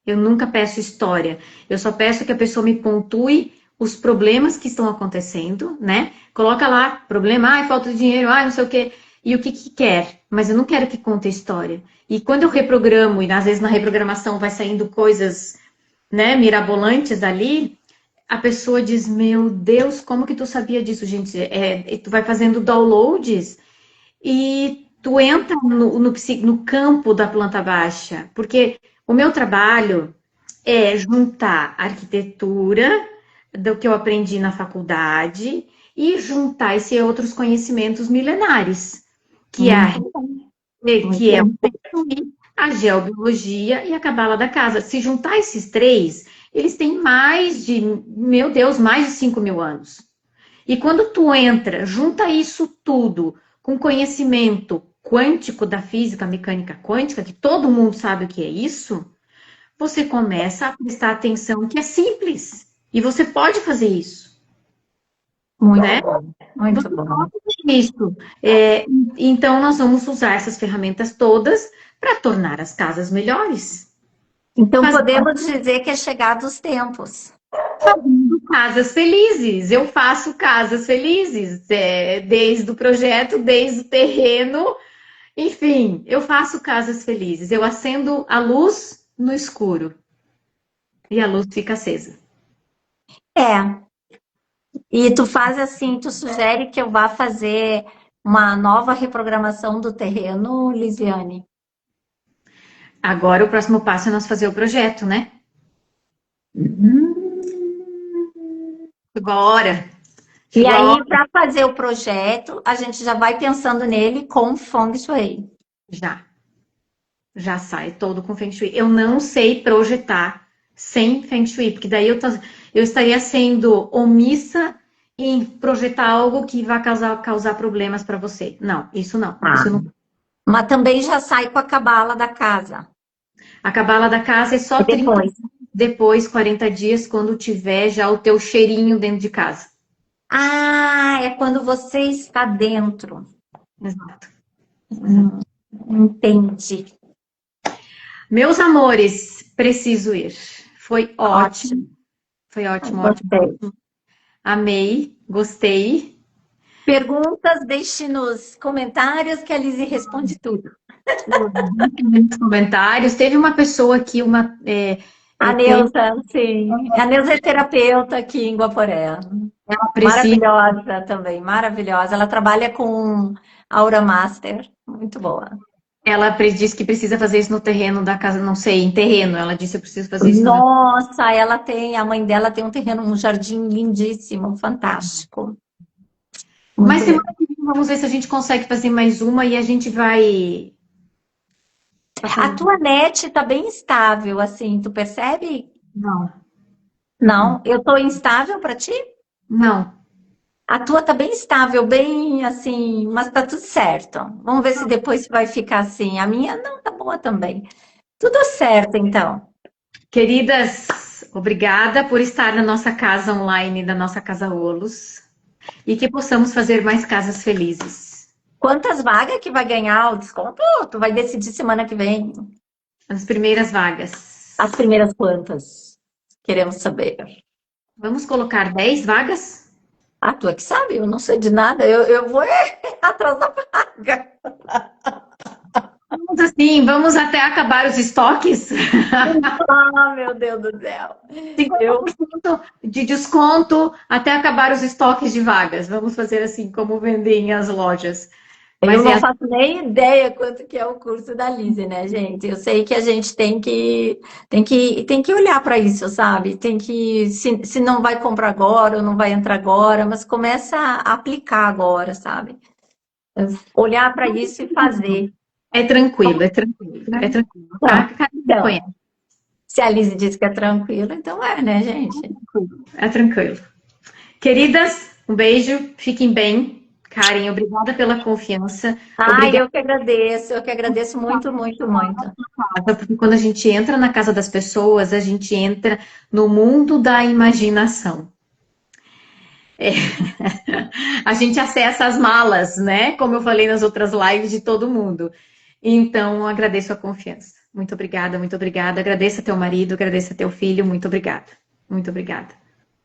Eu nunca peço história. Eu só peço que a pessoa me pontue os problemas que estão acontecendo, né? Coloca lá, problema, ai, falta de dinheiro, ai, não sei o quê, e o que que quer. Mas eu não quero que conte a história. E quando eu reprogramo, e às vezes na reprogramação vai saindo coisas, né, mirabolantes dali, a pessoa diz, meu Deus, como que tu sabia disso, gente? Tu vai fazendo downloads e tu entra no campo da planta baixa, porque o meu trabalho é juntar arquitetura do que eu aprendi na faculdade e juntar esses outros conhecimentos milenares, que é
Muito bom, muito
o
bom.
a geobiologia e a cabala da casa. Se juntar esses três, eles têm mais de, meu Deus, mais de 5.000 anos. E quando tu entra, junta isso tudo com conhecimento quântico da física, mecânica quântica, que todo mundo sabe o que é isso, você começa a prestar atenção que é simples. E você pode fazer isso,
Muito
né?
bom, muito bom.
Isso. Então, nós vamos usar essas ferramentas todas para tornar as casas melhores.
Então,
Fazendo
podemos dizer que é chegado os tempos.
casas felizes. Eu faço casas felizes, desde o projeto, desde o terreno. Enfim, eu faço casas felizes. Eu acendo a luz no escuro e a luz fica acesa.
É, e tu faz assim, tu sugere que eu vá fazer uma nova reprogramação do terreno, Lisiane?
Agora, o próximo passo é nós fazer o projeto, né?
Hum.
Chegou a hora.
E
Chegou a
aí,
hora.
para fazer o projeto, a gente já vai pensando nele com Feng Shui.
Já. Já sai todo com Feng Shui. Eu não sei projetar sem Feng Shui, porque daí eu estaria sendo omissa em projetar algo que vai causar problemas para você. Não, isso não.
Tá.
Isso não.
Mas também já sai com a cabala da casa.
A cabala da casa é só
E
30
depois.
depois, 40 dias, quando tiver já o teu cheirinho dentro de casa.
Ah, é quando você está dentro.
Exato.
Entendi.
Meus amores, preciso ir. Foi ótimo.
Ótimo.
Foi ótimo, ótimo.
Gostei.
Amei, gostei.
Perguntas, deixe nos comentários que a Lizzie responde tudo.
Nos comentários. Teve uma pessoa aqui,
A Neuza, sim. A Neuza é terapeuta aqui em Guaporé.
ela precisa,
Maravilhosa também, maravilhosa. Ela trabalha com Aura Master. Muito boa.
disse que precisa fazer isso no terreno da casa, não sei, em terreno. Ela disse eu preciso fazer isso no meu.
Nossa, a mãe dela tem um terreno, um jardim lindíssimo, fantástico.
Mas
Muito
semana que vem vamos ver se a gente consegue fazer mais uma e a gente vai.
A tua net está bem estável, assim, tu percebe?
Não,
Não? Eu tô instável para ti?
não.
A tua tá bem estável, bem assim, mas tá tudo certo. Vamos ver se depois vai ficar assim. A minha não tá boa também. Tudo certo, então.
Queridas, obrigada por estar na nossa casa online, da nossa Casa Olos, e que possamos fazer mais casas felizes.
Quantas vagas que vai ganhar o desconto? Tu vai decidir semana que vem.
As primeiras vagas.
As primeiras quantas? Queremos saber.
Vamos colocar 10 vagas?
Ah, tu é que sabe, eu não sei de nada. Eu vou atrás da vaga.
Vamos assim, vamos até acabar os estoques.
Ah, meu Deus do céu. Eu,
50% de desconto até acabar os estoques de vagas. Vamos fazer assim como vendem as lojas.
eu
Mas
não
é
faço nem ideia quanto que é o curso da Lise, né, gente? Eu sei que a gente tem que olhar para isso, sabe? Tem que, se não vai comprar agora ou não vai entrar agora, mas começa a aplicar agora, sabe? Olhar para isso e fazer.
é tranquilo, é tranquilo, é tranquilo, tá?
Então,
Cada um me
então,
conhece,
se a Lise disse que é tranquilo, então é, né, gente?
é tranquilo. Queridas, um beijo, fiquem bem. Karen, obrigada pela confiança,
Ah,
obrigada,
eu que agradeço muito, muito, muito.
porque quando a gente entra na casa das pessoas, a gente entra no mundo da imaginação. A gente acessa as malas, né? Como eu falei nas outras lives de todo mundo. Então, agradeço a confiança. Muito obrigada, muito obrigada. Agradeça a teu marido, agradeça a teu filho. Muito obrigada. Muito obrigada.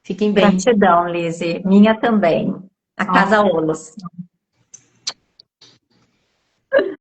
Fiquem bem.
Gratidão, Lise. Minha também. A Casa
Ó.
Olos.